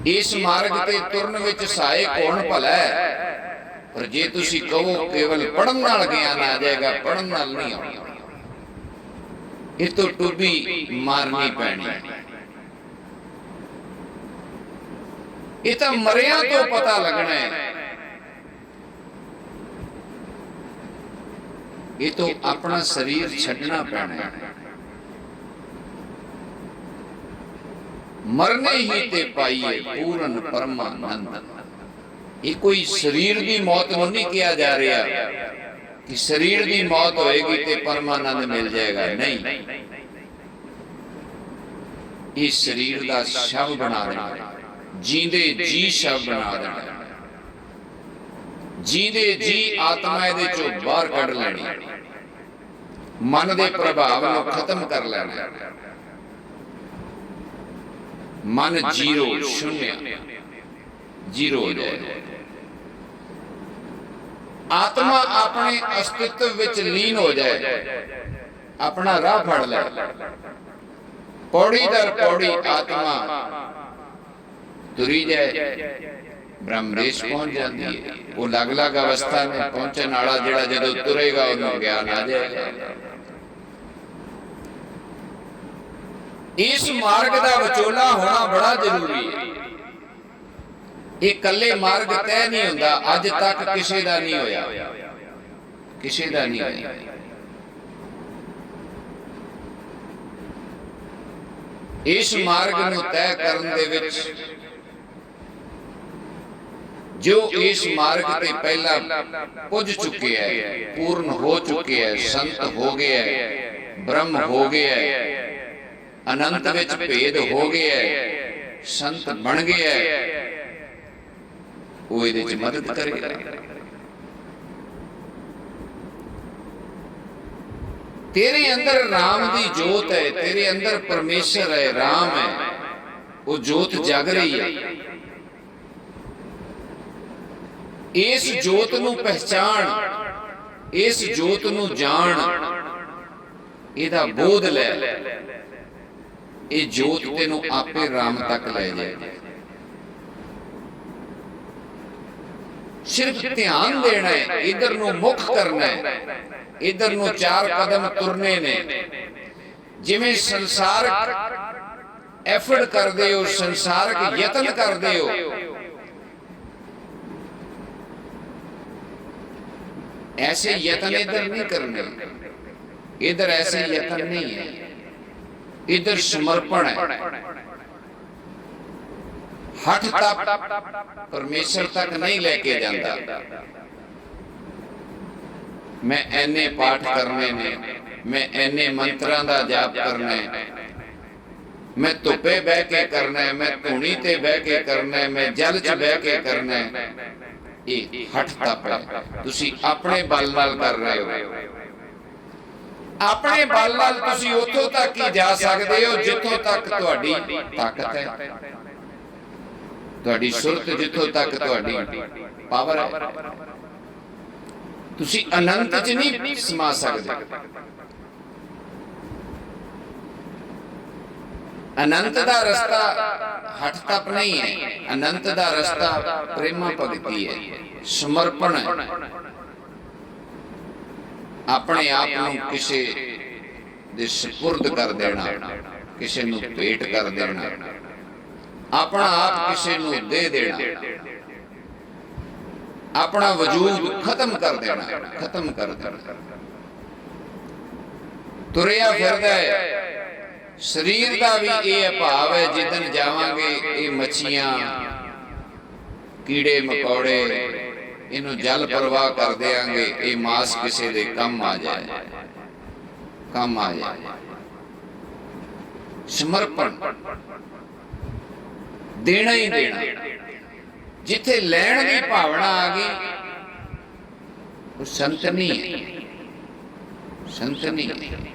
ਇਸ ਮਾਰਗ ਤੇ ਤੁਰਨ ਵਿੱਚ ਸਹਾਇਕ ਹੋਣ, ਭਲਾ ਹੈ। ਪਰ ਜੇ ਤੁਸੀਂ ਕਹੋ ਕੇਵਲ ਪੜ੍ਹਨ ਨਾਲ ਗਿਆਨ ਆ ਜਾਏਗਾ, ਪੜ੍ਹਨ ਨਾਲ ਨਹੀਂ ਆਉਣਾ। ਇਹ ਤੋਂ ਟੁੱਬੀ ਮਾਰਨੀ ਪੈਣੀ। ਇਹ ਤਾਂ ਮਰਿਆਂ ਤੋਂ ਪਤਾ ਲੱਗਣਾ ਹੈ। ਇਹ ਤੋਂ ਆਪਣਾ ਸਰੀਰ ਛੱਡਣਾ ਪੈਣਾ ਹੈ। ਮਰਨੇ ਹੀ ਤੇ ਪਾਈਏ ਪੂਰਨ ਪਰਮਾਨੰਦ। ਇਹ ਕੋਈ ਸਰੀਰ ਦੀ ਮੌਤ ਨੂੰ ਨਹੀਂ ਕਿਹਾ ਜਾ ਰਿਹਾ ਕਿ ਸਰੀਰ ਦੀ ਮੌਤ ਹੋਏਗੀ ਤੇ ਪਰਮਾਨੰਦ ਮਿਲ ਜਾਏਗਾ, ਨਹੀਂ। ਇਹ ਸਰੀਰ ਦਾ ਸ਼ਵ ਬਣਾ ਦੇਣਾ, ਜੀਂਦੇ ਜੀ ਸ਼ਵ ਬਣਾ ਦੇਣਾ, ਜੀਂਦੇ ਜੀ ਆਤਮਾ ਇਹਦੇ ਚੋਂ ਬਾਹਰ ਕੱਢ ਲੈਣੀ, ਮਨ ਦੇ ਪ੍ਰਭਾਵ ਨੂੰ ਖਤਮ ਕਰ ਲੈਣਾ। ਮਨ ਜੀਰੋ, ਸ਼ੂਨਿਆ, ਜੀਰੋ ਹੋ ਜਾਏ। ਆਤਮਾ ਆਪਣੇ ਅਸਤਿਤਵ ਵਿੱਚ ਲੀਨ ਹੋ ਜਾਏ, ਆਪਣਾ ਰਾਹ ਫੜ ਲੈ। ਪੌੜੀ ਦਰ ਪੌੜੀ ਆਤਮਾ ਤੁਰੀ ਜਾਏ, ਬ੍ਰਹਮਰੇਸ਼ ਪਹੁੰਚ ਜਾਂਦੀ ਹੈ। ਉਹ ਅਲੱਗ-ਅਲੱਗ ਅਵਸਥਾ ਨੂੰ ਪਹੁੰਚਣ ਵਾਲਾ ਜਿਹੜਾ ਜਦੋਂ ਤੁਰੇਗਾ ਉਹਨੂੰ ਗਿਆਨ ਆ ਜਾਏਗਾ। ਇਸ ਮਾਰਗ ਦਾ ਵਿਚੋਲਾ ਹੋਣਾ ਬੜਾ ਜ਼ਰੂਰੀ ਹੈ। ਇਹ ਇਕੱਲੇ ਮਾਰਗ ਤੈਅ ਨਹੀਂ ਹੁੰਦਾ, ਅੱਜ ਤੱਕ ਕਿਸੇ ਦਾ ਨਹੀਂ ਹੋਇਆ, ਕਿਸੇ ਦਾ ਨਹੀਂ ਹੋਇਆ। ਇਸ ਮਾਰਗ ਨੂੰ ਤੈਅ ਕਰਨ ਦੇ ਵਿੱਚ ਜੋ ਇਸ ਮਾਰਗ ਤੇ ਪਹਿਲਾਂ ਪੁੱਜ ਚੁੱਕੇ ਹੈ, ਪੂਰਨ ਹੋ ਚੁੱਕੇ ਹੈ, ਸੰਤ ਹੋ ਗਿਆ ਹੈ, ਬ੍ਰਹਮ ਹੋ ਗਿਆ ਹੈ, ਅਨੰਤ ਵਿੱਚ ਭੇਦ ਹੋ ਗਿਆ ਹੈ, ਸੰਤ ਬਣ ਗਿਆ ਹੈ, ਉਹ ਇਹਦੇ ਚ ਮਦਦ ਕਰੇਗਾ। ਤੇਰੇ ਅੰਦਰ ਰਾਮ ਦੀ ਜੋਤ ਹੈ, ਤੇਰੇ ਅੰਦਰ ਪਰਮੇਸ਼ਰ ਹੈ, ਰਾਮ ਹੈ, ਉਹ ਜੋਤ ਜਗ ਰਹੀ ਹੈ। ਇਸ ਜੋਤ ਨੂੰ ਪਹਿਚਾਣ, ਇਸ ਜੋਤ ਨੂੰ ਜਾਣ, ਇਹਦਾ ਬੋਧ ਲੈ। ਇਹ ਜੋਤ ਤੈਨੂੰ ਆਪੇ ਰਾਮ ਤੱਕ ਲੈ ਜਾਏ। ਸਿਰਫ ਧਿਆਨ ਦੇਣਾ ਹੈ, ਇਧਰ ਨੂੰ ਮੁਖ ਕਰਨਾ ਹੈ, ਇਧਰ ਨੂੰ 4 ਕਦਮ ਤੁਰਨੇ ਨੇ। ਜਿਵੇਂ ਸੰਸਾਰਕ ਐਫਰਟ ਕਰਦੇ ਹੋ, ਸੰਸਾਰਕ ਯਤਨ ਕਰਦੇ ਹੋ, ऐसे यत्न इधर नहीं करने, इधर ऐसे यत्न नहीं है, इधर समर्पण है। हठ तप परमेश्वर तक नहीं लेके जाता। मैं एने पाठ करने ने, मैं एने मंत्रां दा जाप करना है, मैं धुप्पे बह के करना है, मैं धूनी ते बह के करना है, मैं जल च बह के करना है। हठ तप है, तुसी अपने बल नाल कर रहे हो। अपने बल नाल तुसी उत्थों तक ही जा सकते हो जिथों तक तुहाडी ताकत है, तुहाडी सुरत जिथों तक तुहाडी पावर है। तुसी अनंत च नहीं समा सकते। अनंत दा रस्ता हठ तप नहीं है, अनंत दा रस्ता प्रेमा भगती है, समर्पण है। अपने आप नूं किसे दे सुपुर्द कर देना, किसे नूं भेंट कर देना, अपना आप किसे नूं दे देना, अपना वजूद खत्म कर देना, खत्म कर देना। तुरिया फिरदा है शरीर का भी ये भाव है, जिदन जावांगे ये मच्छियां कीड़े मकौड़े इन्हों जल प्रवाह कर देंगे, ये मांस किसी दे कम आ जाए, कम आ जाए। समर्पण देना ही देना। जिथे लैण की भावना आ गई वो संत नहीं है, संत नहीं है,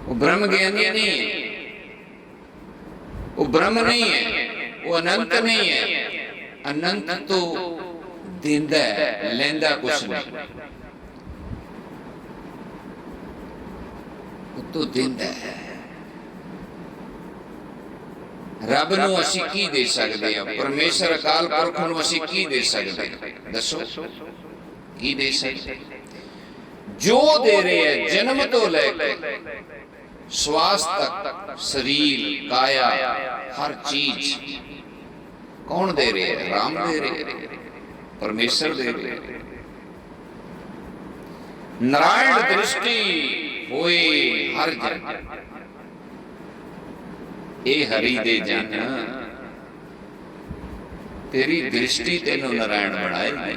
वो ब्रह्म ज्ञानी नहीं है, वो ब्रह्म नहीं है, वो अनंत नहीं है। अनंत तो देंदा है, लेंदा कुछ नहीं, वो तो देंदा है। रब नूं असीं की दे सकदे हां? परमेश्वर अकाल पुरख नूं असीं की दे सकदे हां? दसो की दे सकदे? जो दे रहे हैं जन्म तो लेकर श्वास तक, शरीर काया हर चीज कौन दे रहे हैं? राम दे रहे हैं, परमेश्वर दे रहे हैं। नारायण दृष्टि होए हर जन, ए हरि दे जन, तेरी दृष्टि तेनों नारायण बनाएगी।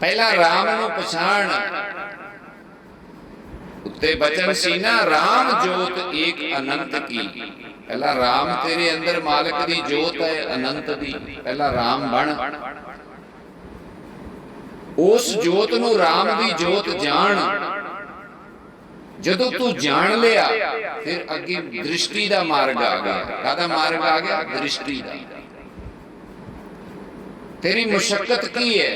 पहला राम नूं पछाण, उत्ते बचन सी ना, राम जोत एक अनंत की। पहला राम तेरे अंदर मालिक दी जोत है अनंत दी, पहला राम बन। उस जोत नूं राम दी जोत जान। जदों तू जान लिया फिर अगे दृष्टि दा मार्ग आ गया। कादा मार्ग आ गया? दृष्टि दा। तेरी मुशक्कत की है,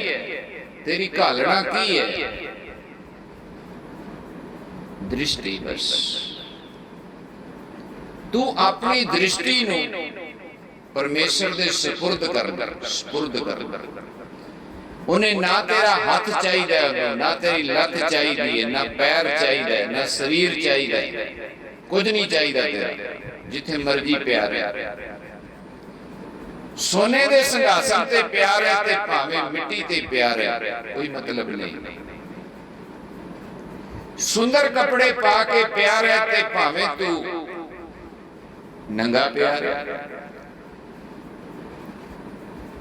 तेरी घालना की है? दृष्टि। बस तू अपनी दृष्टि नूं परमेश्वर दे सुपुर्द कर, सुपुर्द कर। उन्हें ना तेरा हाथ चाहिए, ना तेरी लत चाहिए, ना पैर चाहिए, ना शरीर चाहिए, कुछ नहीं चाहिए तेरा। जिथे मर्जी प्यार है, सोने दे संघासन ते प्यार है ते भावें मिट्टी ते प्यार है, कोई मतलब नहीं। सुंदर कपड़े पा के प्यार है ते भावें तू नंगा प्यार है।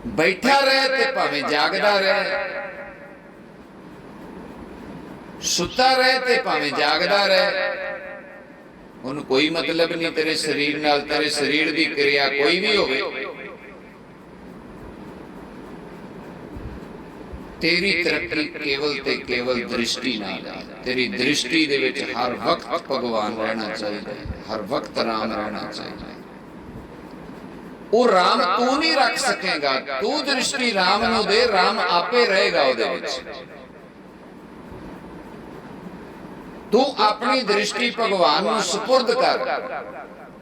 बैठा रहे ते भावें जागदा रहे, सुता रहे ते भावें जागदा रहे, उन्हें कोई मतलब नहीं तेरे शरीर नाल। तेरे शरीर की क्रिया कोई भी होवे, तेरी तरक्की केवल ते केवल दृष्टि नाल है। तेरी दृष्टि दे विच हर वक्त भगवान रहना चाहिए, हर वक्त राम रहना चाहिए। वो राम तू नहीं रख सकेगा, तू दृष्टि राम नूं दे, राम आपे रहेगा उहदे विच। तू अपनी दृष्टि भगवान नूं सुपुर्द कर,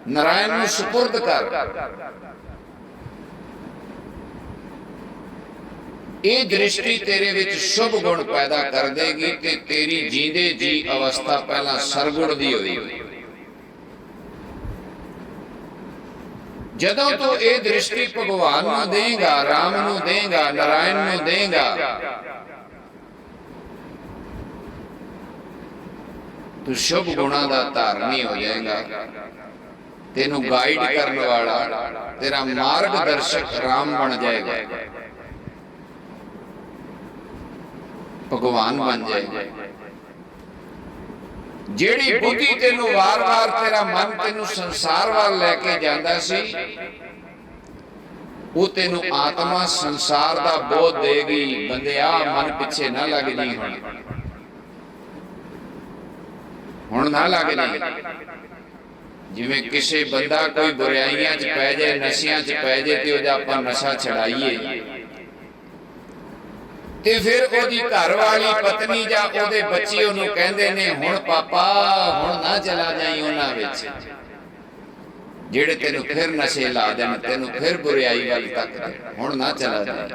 नारायण नूं सुपुर्द कर। ये दृष्टि तेरे विच शुभ गुण पैदा कर देगी ते तेरी जींदे जी अवस्था पहला सरगुण दी होई। जदों तू ये दृष्टि भगवान नूं देगा, राम नूं देगा, नारायण नूं देगा, तू शुभ गुणा का धारनी हो जाएगा। तेनू गाइड करने वाला, तेरा मार्गदर्शक राम बन जाएगा, भगवान बन जाएगा। जेड़ी बुद्धि तेनू वार वार तेरा मन तेनू संसार वाल लेके जांदा सी, वो तेनू आत्मा संसार दा बोध देगी। बंदिया मन पिछे ना लग जी, हुण ना लग जी। जिवें किसी बंदा कोई बुराइयां च पै जाए, नशियां च पै जाए ते ओहदा आपां नशा छड़ाईए ते फिर ओहदी घर वाली पत्नी जां ओहदे बच्चे ओहनूं कहंदे ने, हुण पापा हुण ना चला जाई उन्हां विच जेड़े तेनूं फिर नशे ला देण, तेनूं फिर बुराई वल तक देण, हुण ना चला जाई।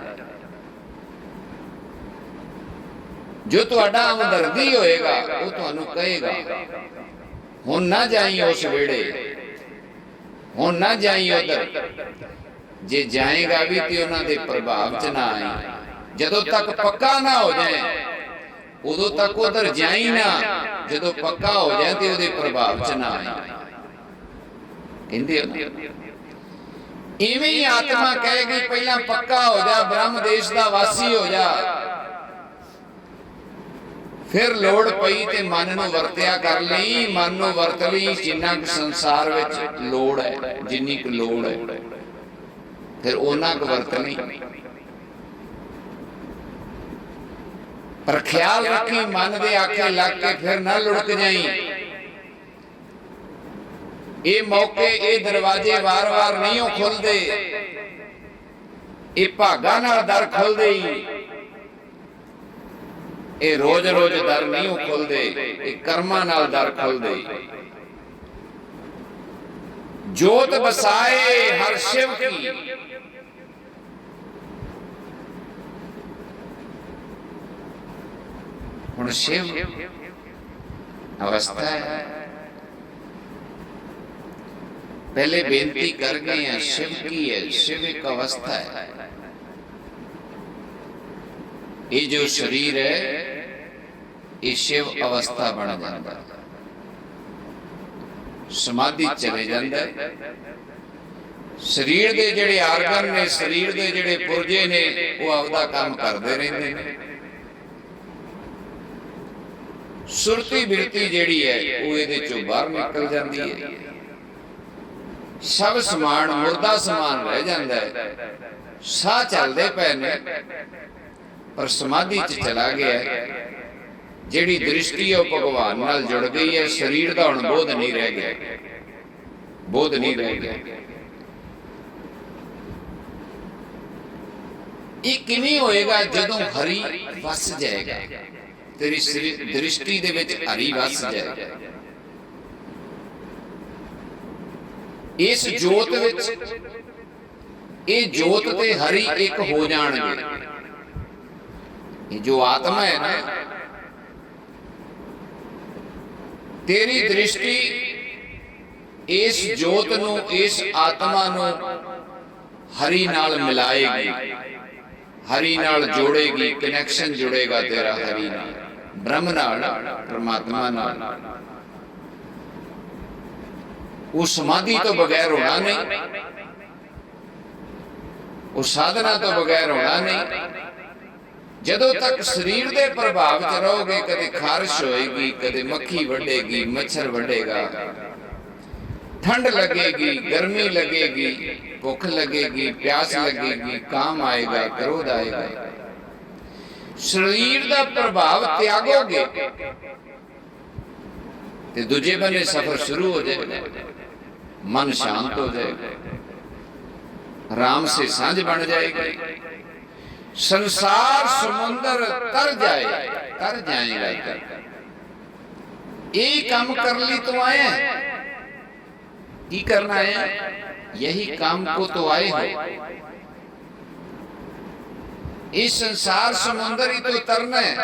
जो तुहाडा हमदर्दी होएगा वो तुहानूं कहेगा, हुण ना जाई उस वेड़े, हुण ना जाई उधर। जे जाएगा भी तो उन्हां दे प्रभाव च ना आई। जदों तक पक्का ना हो जाए उदों तक उधर जाई ना, जदों पक्का हो जाए तो उहदे प्रभाव च ना आई। कहंदे इवें ही आत्मा कहेगी, पहला पक्का हो जा, ब्रह्म देश दा वासी हो जा, फिर लोड़ पई ते मन नूं वरत्या कर लई। मन नूं वरत लई जिन्ना क संसार विच लोड़ है, जिन्नी क लोड़ है फिर ओना क वरत लई। पर ख्याल रखी मन दे आखे लग के फिर ना लुढ़क जाई। ये मौके ये दरवाजे वार वार नहीं खुलदे, ये भागा नाल दर खुलदे ही, ये रोज रोज दर नहीं खुलदे, ये कर्मां नाल दर खुलदे। जोत बसाए हर शिव की, हुण शिव अवस्था है। पहले बेनती कर गए हैं, शिव की है, शिव एक अवस्था है। ये जो शरीर है ये शिव अवस्था बन जाता है, समाधि चले जाता है। शरीर दे जेड़े आर्गन ने, शरीर दे जेड़े पुरजे ने, वो आपदा काम करते रहते हैं। सुरती बिरती जेड़ी है वो इहदे चों बाहर निकल जाती है। सब समान मुर्दा समान रह जाता है। साह चलते पे ने पर समाधि च चला गया। जेड़ी दृष्टि है भगवान नाल जुड़ गई है। शरीर का हुण बोध नहीं रह गया, बोध नहीं रह गया। ये किवें होएगा? जदों हरि वस जाएगा, तेरी दृष्टि दे विच हरि वस जाएगा। इस जोत विच ये जोत ते हरि एक हो जाणगे। ये जो आत्मा है ना, तेरी दृष्टि इस जोत नू, इस आत्मा नू हरि नाल मिलाएगी, हरि नाल जोड़ेगी। कनैक्शन जुड़ेगा तेरा हरि नाल, ब्रह्म नाल, परमात्मा नाल। वो समाधि तो बगैर होना नहीं, वो साधना तो बगैर होना नहीं। जदों तक शरीर के प्रभाव च रहोगे, कदे खारिश होएगी, कदे मक्खी वढ़ेगी, मच्छर वढ़ेगा, ठंड लगेगी, गर्मी लगेगी, भुख लगेगी, प्यास लगेगी, काम आएगा, क्रोध आएगा। शरीर का प्रभाव त्यागोगे ते दूजे बने सफर शुरू हो जाएगा। मन शांत हो जाएगा, राम से सांझ बन जाएगी। संसार समुंदर तर जाएगा। ये काम कर ली तो आए, की करना है? यही काम को तो आए हो। इस संसार समुद्र ही तो तरना है।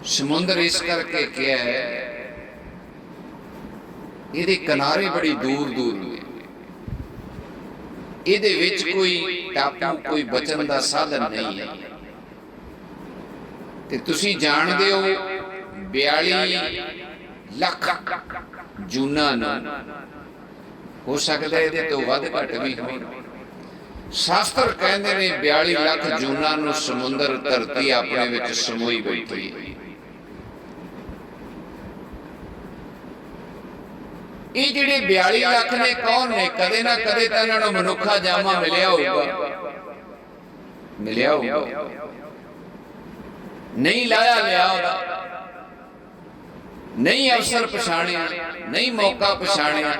समुद्र इस करके क्या है, ये किनारे बड़ी दूर दूर ने, ये कोई टापू कोई बचन का साधन नहीं है। ते तुसी जानदे हो 42 लाख जूना हो सकता है, तो वध घट भी हो। शास्त्र कहते ने 42 लाख जूना समुद्र धरती अपने विच समोई बैठी है। ये जिहड़े 42 लाख ने कौन ने? कदे ना कदे तो इन्हां नूं मनुखा जामा मिलिया होगा, नहीं लाया लिया होगा, नहीं अवसर पछाणिया, नहीं मौका पछाणिया।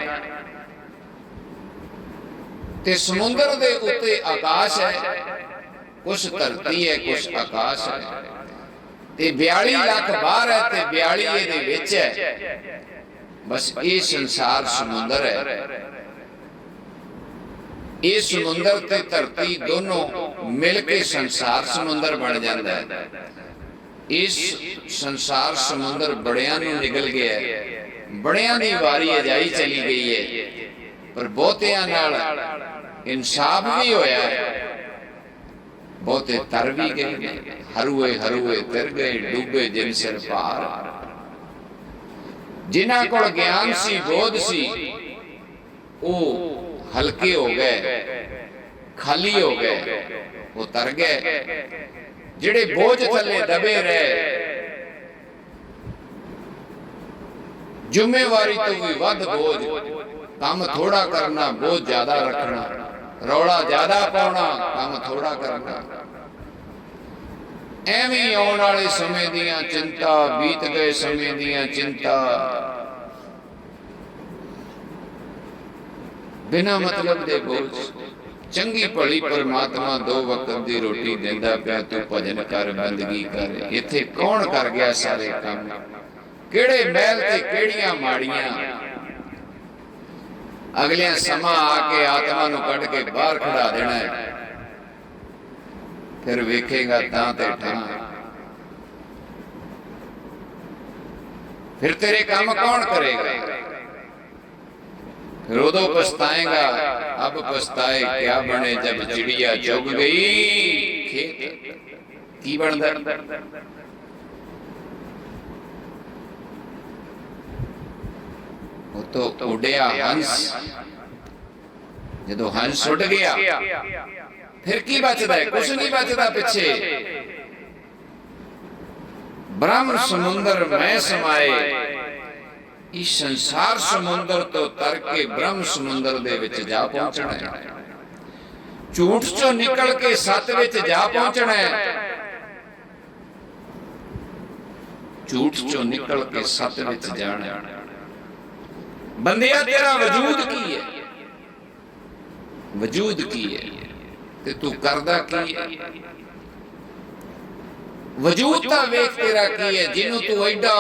ते समुद्र दे उत्ते आकाश है, कुछ धरती है, कुछ आकाश है। ते 42 लाख बाहर है ते 42 इहदे विच है। बस ये संसार समुद्र है। ये समुद्र ते धरती दोनों मिलके संसार समुद्र बन जाता है। इस संसार समुद्र बड़ियां नूं निकल गया है, बड़ियां दी वारी अजाई चली गई है, पर बहुतियां नाल इंसाफ भी होया है। बहुते तर भी गए, हरुए हरुए तर गए, डूबे जिन सिर पार। जिन्हां कोल ज्ञान सी, बोध सी, वो हल्के हो गए, खाली हो गए, वो तर गए। जिहड़े बोझ थले दबे रहे, जिम्मेवारी तो भी वध बोझ, काम थोड़ा करना, बोझ ज्यादा रखना, रौला ज्यादा पाउणा, काम थोड़ा करना। एवं आने वाले समय दियां चिंता, बीत गए समय दियां चिंता, बिना मतलब दे बोझ। चंगी भली परमात्मा 2 वक्त की रोटी देंदा पिया, तू भजन कर, बंदगी कर। इत्थे कौन कर गया सारे काम? केड़े महल ते केड़ियां माड़ियां। अगले समा आके आत्मा नूं कढ के बाहर खड़ा देना है, फिर वेखेगा तां ते ठां। फिर तेरे काम कौन करेगा? फिर उदों पछताएगा, अब पछताए क्या बने जब चिड़िया चुग गई खेत। की बनदा? वो तो उड़िया हंस, जदों हंस उड़ गया फिर की बचदा है? कुछ नहीं बचदा पिछे। ब्रह्म समुद्र में समाए, इस संसार समुद्र तो तर के ब्रह्म समुद्र दे विच जा पहुंचना है। झूठ चों निकल के सत विच जा पहुंचना है। झूठ चों निकल के सत विच जाना है। बंदिया तेरा वजूद की है? वजूद की है ते तू करदा की है? वजूद ता वेख तेरा की है, जिन्हों तू एडा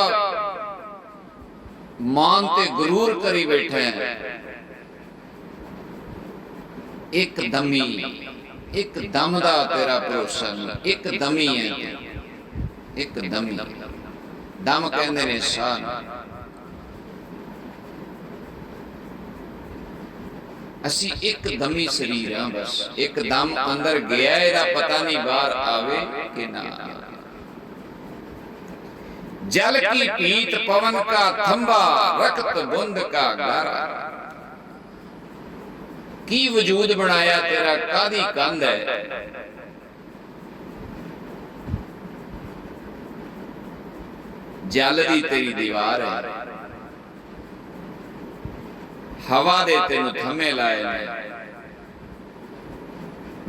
मान ते गुरूर करी बैठे हैं। एक दमी, एक दम दा तेरा भरोसा नहीं, एक दमी है, एक दमी। दम कहंदे ने साह। असी एक दमी शरीर हां, बस एक दम अंदर गया, इहदा पता नहीं बाहर आवे कि ना। जल की पीत, पवन का थंबा, रक्त बूंद का गारा। की वजूद बनाया तेरा, कादी कंध है? जल दी तेरी दीवार है, हवा दे तेनू थमे लाए ने।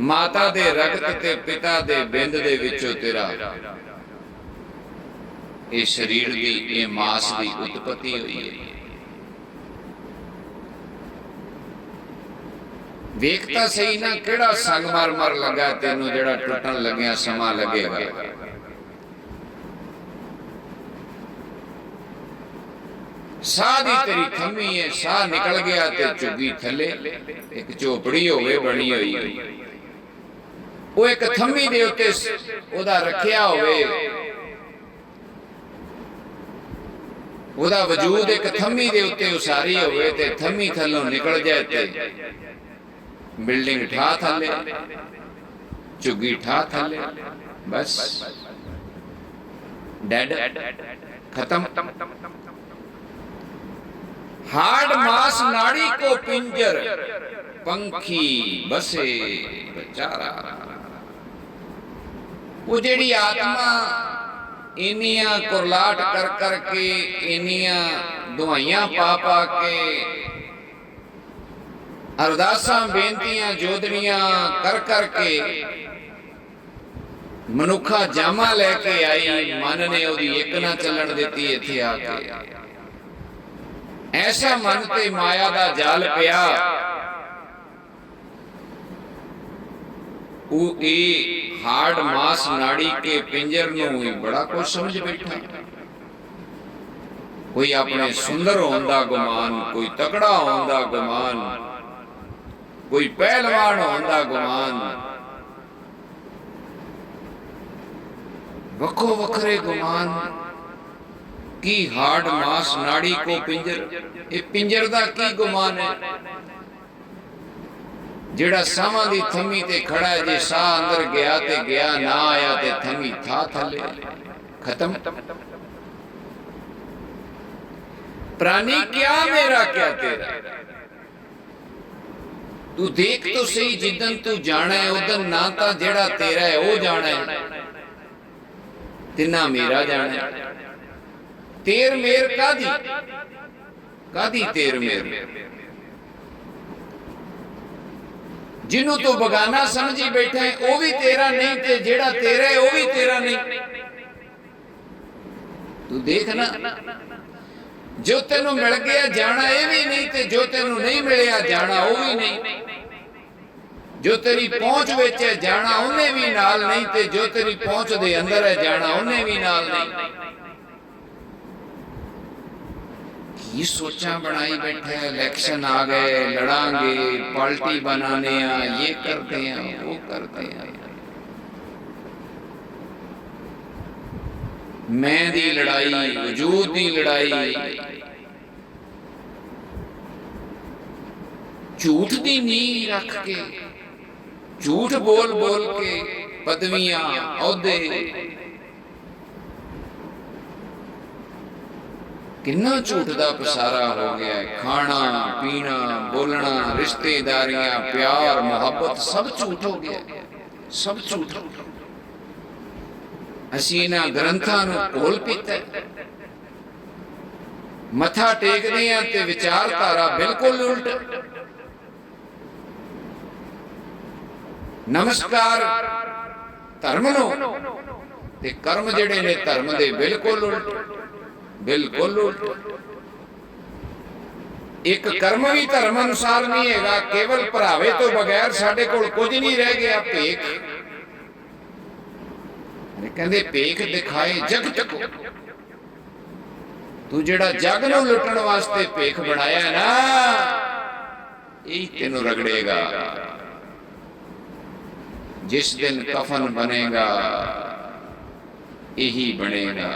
माता दे रगत ते पिता दे बिंद दे विचों तेरा ये शरीर दी, ये मास दी उत्पत्ति हुई है। वेखता सही ना केड़ा संगमरमर लगा तेनू, जेड़ा टुटन लग्या समा लगेगा। ਸਾਹ ਦੀ ਤੇਰੀ ਥੰਮੀ ਹੈ, ਸਾਹ ਨਿਕਲ ਗਿਆ ਤੇ ਝੁੱਗੀ ਥੱਲੇ ਇੱਕ ਝੋਪੜੀ ਹੋਵੇ ਬਣੀ ਹੋਈ, ਉਹ ਇੱਕ ਥੰਮੀ ਦੇ ਉੱਤੇ ਉਹਦਾ ਰੱਖਿਆ ਹੋਵੇ, ਉਹਦਾ ਵਜੂਦ ਇੱਕ ਥੰਮੀ ਦੇ ਉੱਤੇ ਉਸਾਰੀ ਹੋਵੇ ਤੇ ਥੰਮੀ ਥੱਲੋਂ ਨਿਕਲ ਜਾਏ ਤੇ ਬਿਲਡਿੰਗ ਠਾ ਥੱਲੇ, ਝੁੱਗੀ ਠਾ ਥੱਲੇ, ਬਸ ਡੈਡ, खत्म। हार्ड मास नाड़ी को पिंजर, पंखी बसे बेचारा। वो जेड़ी आत्मा इनिया कुरलाट कर कर के, इनिया दुआइयां पा पा के, अरदासां बेनतियां जोदड़ियां कर कर के मनुखा जामा लैके आई, मन ने ओदी एक ना चलन देती इत्थे आके। ऐसा मन ते माया दा जाल पिया, हार्ड मास नाड़ी के पिंजर नूं ही बड़ा कुछ समझ बैठा। कोई अपने सुंदर होने दा गुमान, कोई तकड़ा होने दा गुमान, कोई पहलवान होने दा गुमान, वखो वखरे गुमान की हार्ड मास नाड़ी को पिंजर। ये पिंजर दा की गुमान है जेड़ा सावां दी थमी ते खड़ा है, जे साह अंदर गया ते गया, ना आया ते थमी था थले, खत्म। प्राणी क्या मेरा क्या तेरा, तू देख तो सही, जिदन तू जाना है उदन ना ता जेड़ा तेरा है वो जाना है ते ना मेरा जाना है। तेर मेर कादी, कादी तेर मेर, जिन्हों तो बगाना समझी बैठा है वो भी तेरा नहीं, ते जेड़ा तेरा है वो भी तेरा नहीं। तू देख ना, जो तेनू मिल गया जाना ये भी नहीं, ते जो तेनू नहीं मिलया जाना वो भी नहीं। जो तेरी पहुंच विच है जाना उन्हें भी नाल नहीं, ते जो तेरी पहुंच दे अंदर है जाना उन्हें भी नाल नहीं। की सोचा बनाई बैठे, इलेक्शन आ गए, लड़ांगे, पार्टी बनाने हैं, ये करते हैं वो करते हैं। मैं दी लड़ाई, वजूद दी लड़ाई, झूठ दी नींह रख के, झूठ बोल बोल के पदवियां औहदे, किन्ना झूठ दा पसारा हो गया है। खाना पीना बोलना, रिश्तेदारियां, प्यार मोहब्बत सब झूठ हो गया, सब झूठ। असीं इन्हां ग्रंथां नूं घोल पीता, मथा टेकदे हां ते विचारधारा बिल्कुल उल्ट। नमस्कार धर्म नूं ते कर्म जिहड़े ने धर्म दे बिल्कुल उल्ट, बिल्कुल उल्ट। एक कर्म भी धर्म अनुसार नहीं है, केवल भरावे तो बगैर साडे कोल कुछ नहीं रह गया। भेख कहंदे भेख दिखाए जग टको, तू जिहड़ा जग नूं लुटण वास्ते भेख बनाया ना, यही तेनों रगड़ेगा। जिस दिन कफन बनेगा यही बनेगा।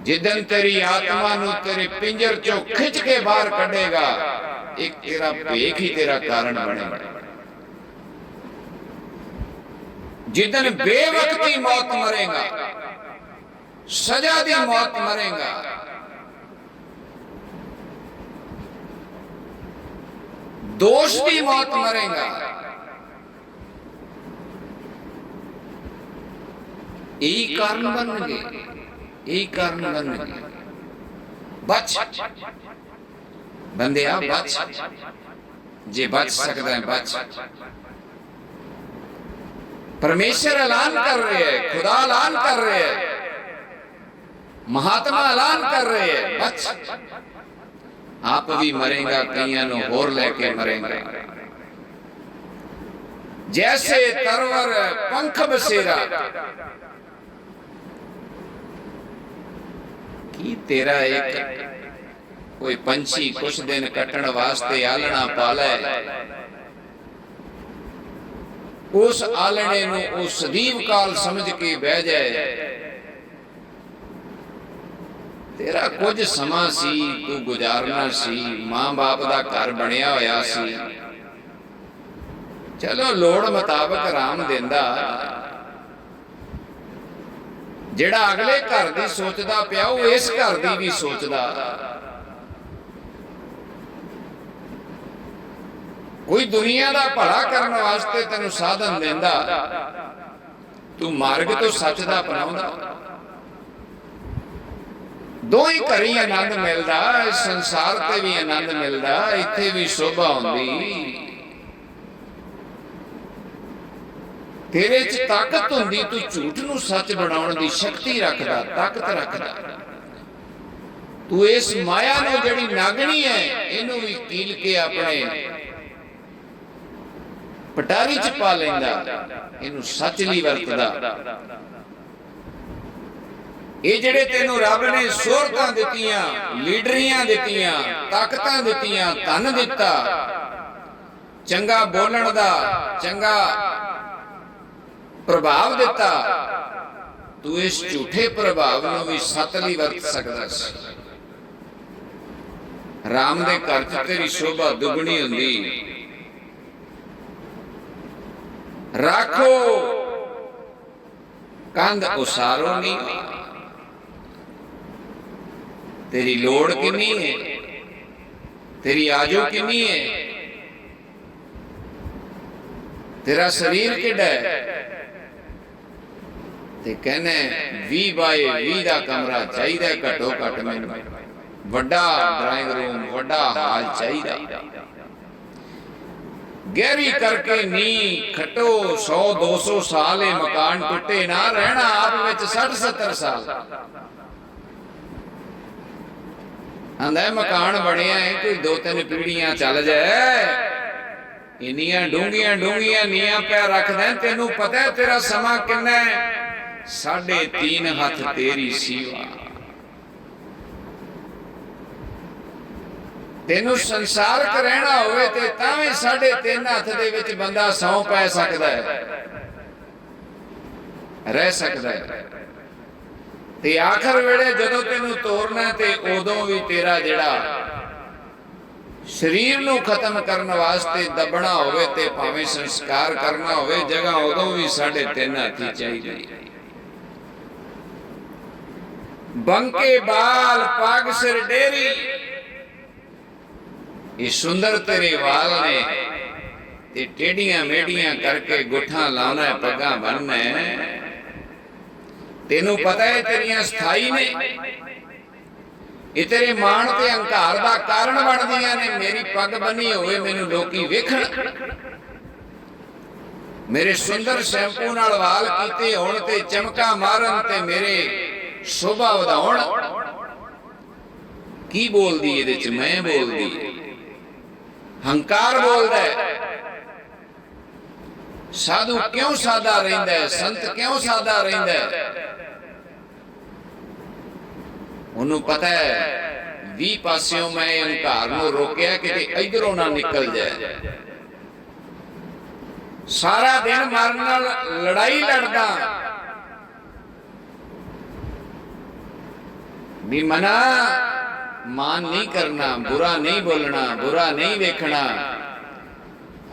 जिदन तेरी आत्मा नूं तेरे पिंजर चों खिंच के बाहर कढेगा, एक तेरा भेख ही तेरा कारण बनेगा। जिदन बेवक्ती मौत मरेगा, सजा दी मौत मरेगा, दोष दी मौत मरेगा, यही कारण बन गए, यही कारण बन गए। बच बंदे बच, जे बच सकता है बच। परमेश्वर ऐलान कर रहे हैं, खुदा ऐलान कर रहे हैं, महात्मा ऐलान कर रहे हैं, बच। आप भी मरेगा, कईयां नूं होर लेके मरेगा। जैसे तरवर पंख बसेरा, कि तेरा एक कोई पंछी कुछ दिन कटण वास्ते आलना पा लै, उस आलने नूं वो सदीव काल समझ के बह जाए। तेरा कुछ समा सी, तू गुजारना सी, मां बाप दा घर बनिया होया सी, चलो लोड़ मुताबक आराम देंदा। जेड़ा अगले घर दी सोचदा पिया वो इस घर दी भी सोचदा। कोई दुनिया दा भला करने वास्ते तेनू साधन देंदा, तू मार्ग तो सच दा अपनाउंदा। दो ही घरी आनंद मिलदा, संसार ते भी आनंद मिलदा, इत्थे भी शोभा हुंदी। तेरे च ताकत हुंदी, तू झूठ नूं सच बनाउण दी शक्ति रखदा, ताकत रखदा। तू इस माया नूं जिहड़ी नागणी है इहनूं भी कील के अपने पटारी च पा लैंदा, इहनूं सच लई वरतदा। ये जिहड़े तेनू रब ने सोहरतां दित्तियां, लीडरियां दित्तियां, ताकतां दित्तियां, धन दित्ता, चंगा बोलण दा, चंगा प्रभाव दिता, तू इस झूठे प्रभाव नूं भी सत लई वरत सकदा सी। राम दे घर च तेरी शोभा दुगनी हुंदी। राखो कंध उसारो नहीं, तेरी लोड़ कितनी है, तेरी आजू कितनी है, तेरा शरीर किड्डा है, ते कहने 20 बाय 20 दा कमरा चाहिए, घटो घट मैनूं वड्डा ड्राइंग रूम, वड्डा हाल चाहिए। गहरी करके नी खटो 100-200 साल ये मकान टुटे ना, रहना आप विच 60-70 साल। आंदा मकान बनया है कोई 2-3 पीढ़ियां चल जाए, इन्नियां डूंगियां डूंगियां नीआं पै रख दें, तेनू पता है तेरा समा किन्ना है? 3.5 हथ तेरी सीवा। तेनू संसार च रहना होवे ते तावें 3.5 हथ दे विच बंदा 100 पै सकदा है, रह सकदा है। ते आखिर वेले जदों तेनू तोड़ना ते उदों भी तेरा जिहड़ा शरीर नूं खत्म करने वास्ते दबना होवे ते भावें संस्कार करना होवे, जगह उदों भी 3.5 हथ ही चाहिए। बंके बाल पग सिर डेरी, ये सुंदर तेरे वाल ने, ते टेढ़ियां मेढ़ियां करके गुठा लाना है, पगा बनना है। तेनू पता है तेरियां स्थाई ने, ये तेरे मान ते अहंकार दा कारण बनदियां ने। मेरी पग बनी होवे मैनू लोकी वेखण, मेरे सुंदर शैंपू नाल वाल कीते होण ते चमका मारन ते मेरे शोभा वधाउण। की बोलदी इहदे च? मैं बोलदी, हंकार बोलदा है। साधु क्यों सादा रहिंदा है, संत क्यों सादा रहिंदा है? उन्होंने पता है 20 पासियों मैं हंकार नूं रोकिया कि इधरों ना निकल जाए। सारा दिन मरन नाल लड़ाई लड़दा भी मना, मान नहीं करना, बुरा नहीं बोलना, बुरा नहीं देखना।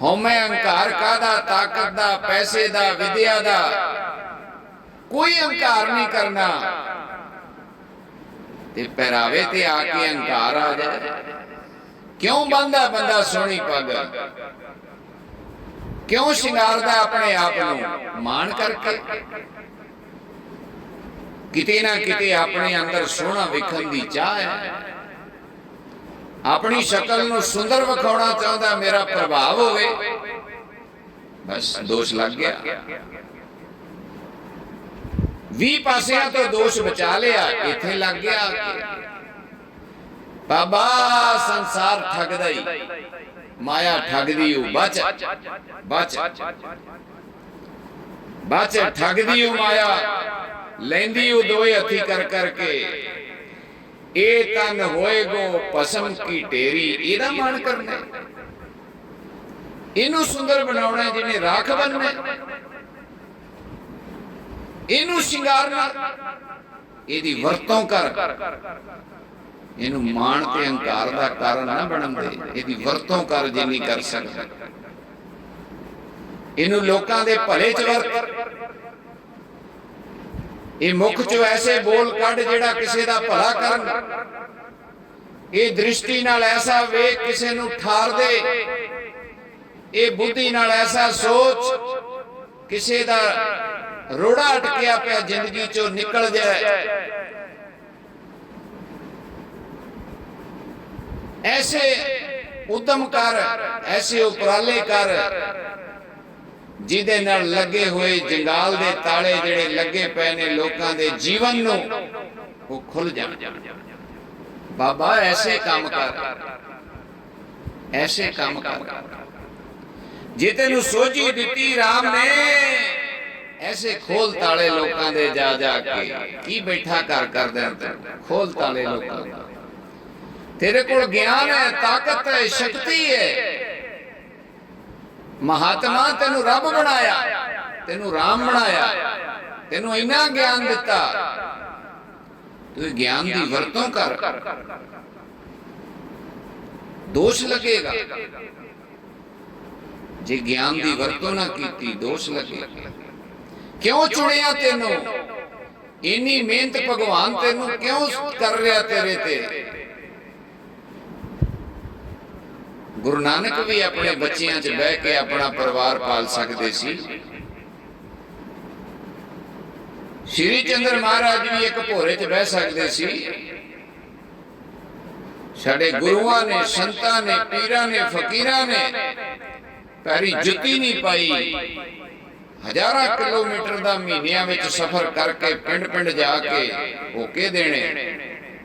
होमे अहंकार कादा, ताकत दा, पैसे दा, विद्या दा, कोई अहंकार नहीं करना। ते पहरावे ते आके अहंकार आ जाए। क्यों बंदा बंदा सोहनी पग, क्यों शिंगारदा अपने आप नूं? मान करके किते ना किते अपने अंदर सोहना विखण दी चाह है, अपनी शक्ल नूं सुंदर विखाउणा चाहता, मेरा प्रभाव होवे, बस दोष लग गया। 20 पासियां तो दोष बचा लिया, इत्थे लग गया। बाबा संसार ठगदा ही, माया ठगदी हूं, बच बच बच, ठगदी हूं माया, लेंदी हूं दोए हथी कर करके। ਇਹ ਤਨ ਹੋਏਗੋ ਭਸਮ ਕੀ ਢੇਰੀ। ਇਹਦਾ ਮਾਣ ਕਰਨਾ, ਇਹਨੂੰ ਸੁੰਦਰ ਬਣਾਉਣਾ, ਜਿਹਨੇ ਰਾਖ ਬਣਨਾ, ਇਹਨੂੰ ਸ਼ਿੰਗਾਰਨਾ, ਇਹਦੀ ਵਰਤੋਂ ਕਰ। ਇਹਨੂੰ ਮਾਣ ਤੇ ਹੰਕਾਰ ਦਾ ਕਾਰਨ ਨਾ ਬਣਨ ਦੇ, ਇਹਦੀ ਵਰਤੋਂ ਕਰ ਜਿੰਨੀ ਕਰ ਸਕਦਾ। ਇਹਨੂੰ ਲੋਕਾਂ ਦੇ ਭਲੇ ਚ ਵਰਤ। ਇਹ ਮੁਖ ਚੋਂ ਐਸੇ ਬੋਲ ਕੱਢ ਜਿਹੜਾ ਕਿਸੇ ਦਾ ਭਲਾ ਕਰਨ। ਇਹ ਦ੍ਰਿਸ਼ਟੀ ਨਾਲ ਐਸਾ ਵੇਖ ਕਿਸੇ ਨੂੰ ਠਾਰ ਦੇ। ਇਹ ਬੁੱਧੀ ਨਾਲ ਐਸਾ ਸੋਚ ਕਿਸੇ ਦਾ ਰੋੜਾ ਅਟਕਿਆ ਪਿਆ ਜ਼ਿੰਦਗੀ ਚੋਂ ਨਿਕਲ ਜਾਏ। ਐਸੇ ਉਦਮ ਕਰ, ਐਸੇ ਉਪਰਾਲੇ ਕਰ ਜਿਹਦੇ ਨਾਲ ਲੱਗੇ ਹੋਏ ਜੰਗਾਲ ਦੇ ਤਾਲੇ ਜਿਹੜੇ ਲੱਗੇ ਪਏ ਨੇ ਲੋਕਾਂ ਦੇ ਜੀਵਨ ਨੂੰ, ਉਹ ਖੁੱਲ ਜਾਣ। ਬਾਬਾ ਐਸੇ ਕੰਮ ਕਰ, ਐਸੇ ਕੰਮ ਕਰ। ਜੇ ਤੈਨੂੰ ਸੋਝੀ ਦਿੱਤੀ ਰਾਮ ਨੇ, ਐਸੇ ਖੋਲ ਤਾਲੇ ਲੋਕਾਂ ਦੇ ਜਾ ਜਾ ਕੇ। ਕੀ ਬੈਠਾ ਘਰ ਕਰਦਾ ਤੈਨੂੰ? ਖੋਲ ਤਾਲੇ ਲੋਕਾਂ ਦੇ। ਤੇਰੇ ਕੋਲ ਗਿਆਨ ਹੈ, ਤਾਕਤ ਹੈ, ਸ਼ਕਤੀ ਹੈ। ਮਹਾਤਮਾ ਤੈਨੂੰ ਰੱਬ ਬਣਾਇਆ, ਤੈਨੂੰ ਰਾਮ ਬਣਾਇਆ, ਤੈਨੂੰ ਇੰਨਾ ਗਿਆਨ ਦਿੱਤਾ, ਤੂੰ ਗਿਆਨ ਦੀ ਵਰਤੋਂ ਕਰ। ਦੋਸ਼ ਲੱਗੇਗਾ ਜੇ ਗਿਆਨ ਦੀ ਵਰਤੋਂ ਨਾ ਕੀਤੀ, ਦੋਸ਼ ਲੱਗੇਗਾ। ਕਿਉਂ ਚੁਣਿਆ ਤੈਨੂੰ? ਇੰਨੀ ਮਿਹਨਤ ਭਗਵਾਨ ਤੈਨੂੰ ਕਿਉਂ ਕਰ ਰਿਹਾ ਤੇਰੇ ਤੇ? ਗੁਰੂ ਨਾਨਕ ਵੀ ਆਪਣੇ ਬੱਚਿਆਂ 'ਚ ਬਹਿ ਕੇ ਆਪਣਾ ਪਰਿਵਾਰ ਪਾਲ ਸਕਦੇ ਸੀ। ਸ਼੍ਰੀ ਚੰਦਰ ਮਹਾਰਾਜ ਵੀ ਇੱਕ ਭੋਰੇ 'ਚ ਬਹਿ ਸਕਦੇ ਸੀ। ਸਾਡੇ ਗੁਰੂਆਂ ਨੇ, ਸੰਤਾਂ ਨੇ, ਪੀਰਾਂ ਨੇ, ਫਕੀਰਾਂ ਨੇ ਪੈਰੀ ਜੁੱਤੀ ਨਹੀਂ ਪਾਈ। ਹਜ਼ਾਰਾਂ ਕਿਲੋਮੀਟਰ ਦਾ ਮਹੀਨਿਆਂ ਵਿੱਚ ਸਫ਼ਰ ਕਰਕੇ ਪਿੰਡ ਪਿੰਡ ਜਾ ਕੇ ਹੋਕੇ ਦੇਣੇ,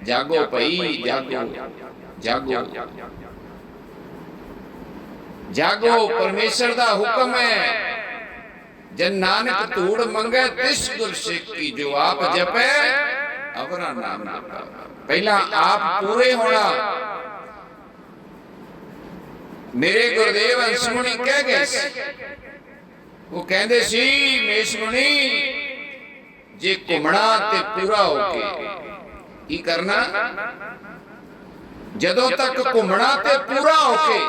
ਜਾਗੋ ਭਈ ਜਾਗੋ, ਜਾਗੋ ਜਾਗੋ। ਪਰਮੇਸ਼ਰ ਦਾ ਹੁਕਮ ਹੈ, ਜਨ ਨਾਨਕ ਧੂੜ ਮੰਗੇ ਤਿਸ ਗੁਰ ਸਿੱਖ ਕੀ, ਜੋ ਆਪ ਜਪੇ ਅਵਰਾ ਨਾਮ ਜਪਾ। ਪਹਿਲਾਂ ਆਪ ਪੂਰੇ ਹੋਣਾ। ਮੇਰੇ ਗੁਰਦੇਵ ਅੰਸ ਮੁਨੀ ਕਹਿ ਗਏ ਸੀ, ਉਹ ਕਹਿੰਦੇ ਸੀ ਮੇਸ਼ ਮੁਨੀ, ਜੇ ਘੁੰਮਣਾ ਤੇ ਪੂਰਾ ਹੋ ਕੇ ਕੀ ਕਰਨਾ? ਜਦੋਂ ਤੱਕ ਘੁੰਮਣਾ ਤੇ ਪੂਰਾ ਹੋ ਕੇ,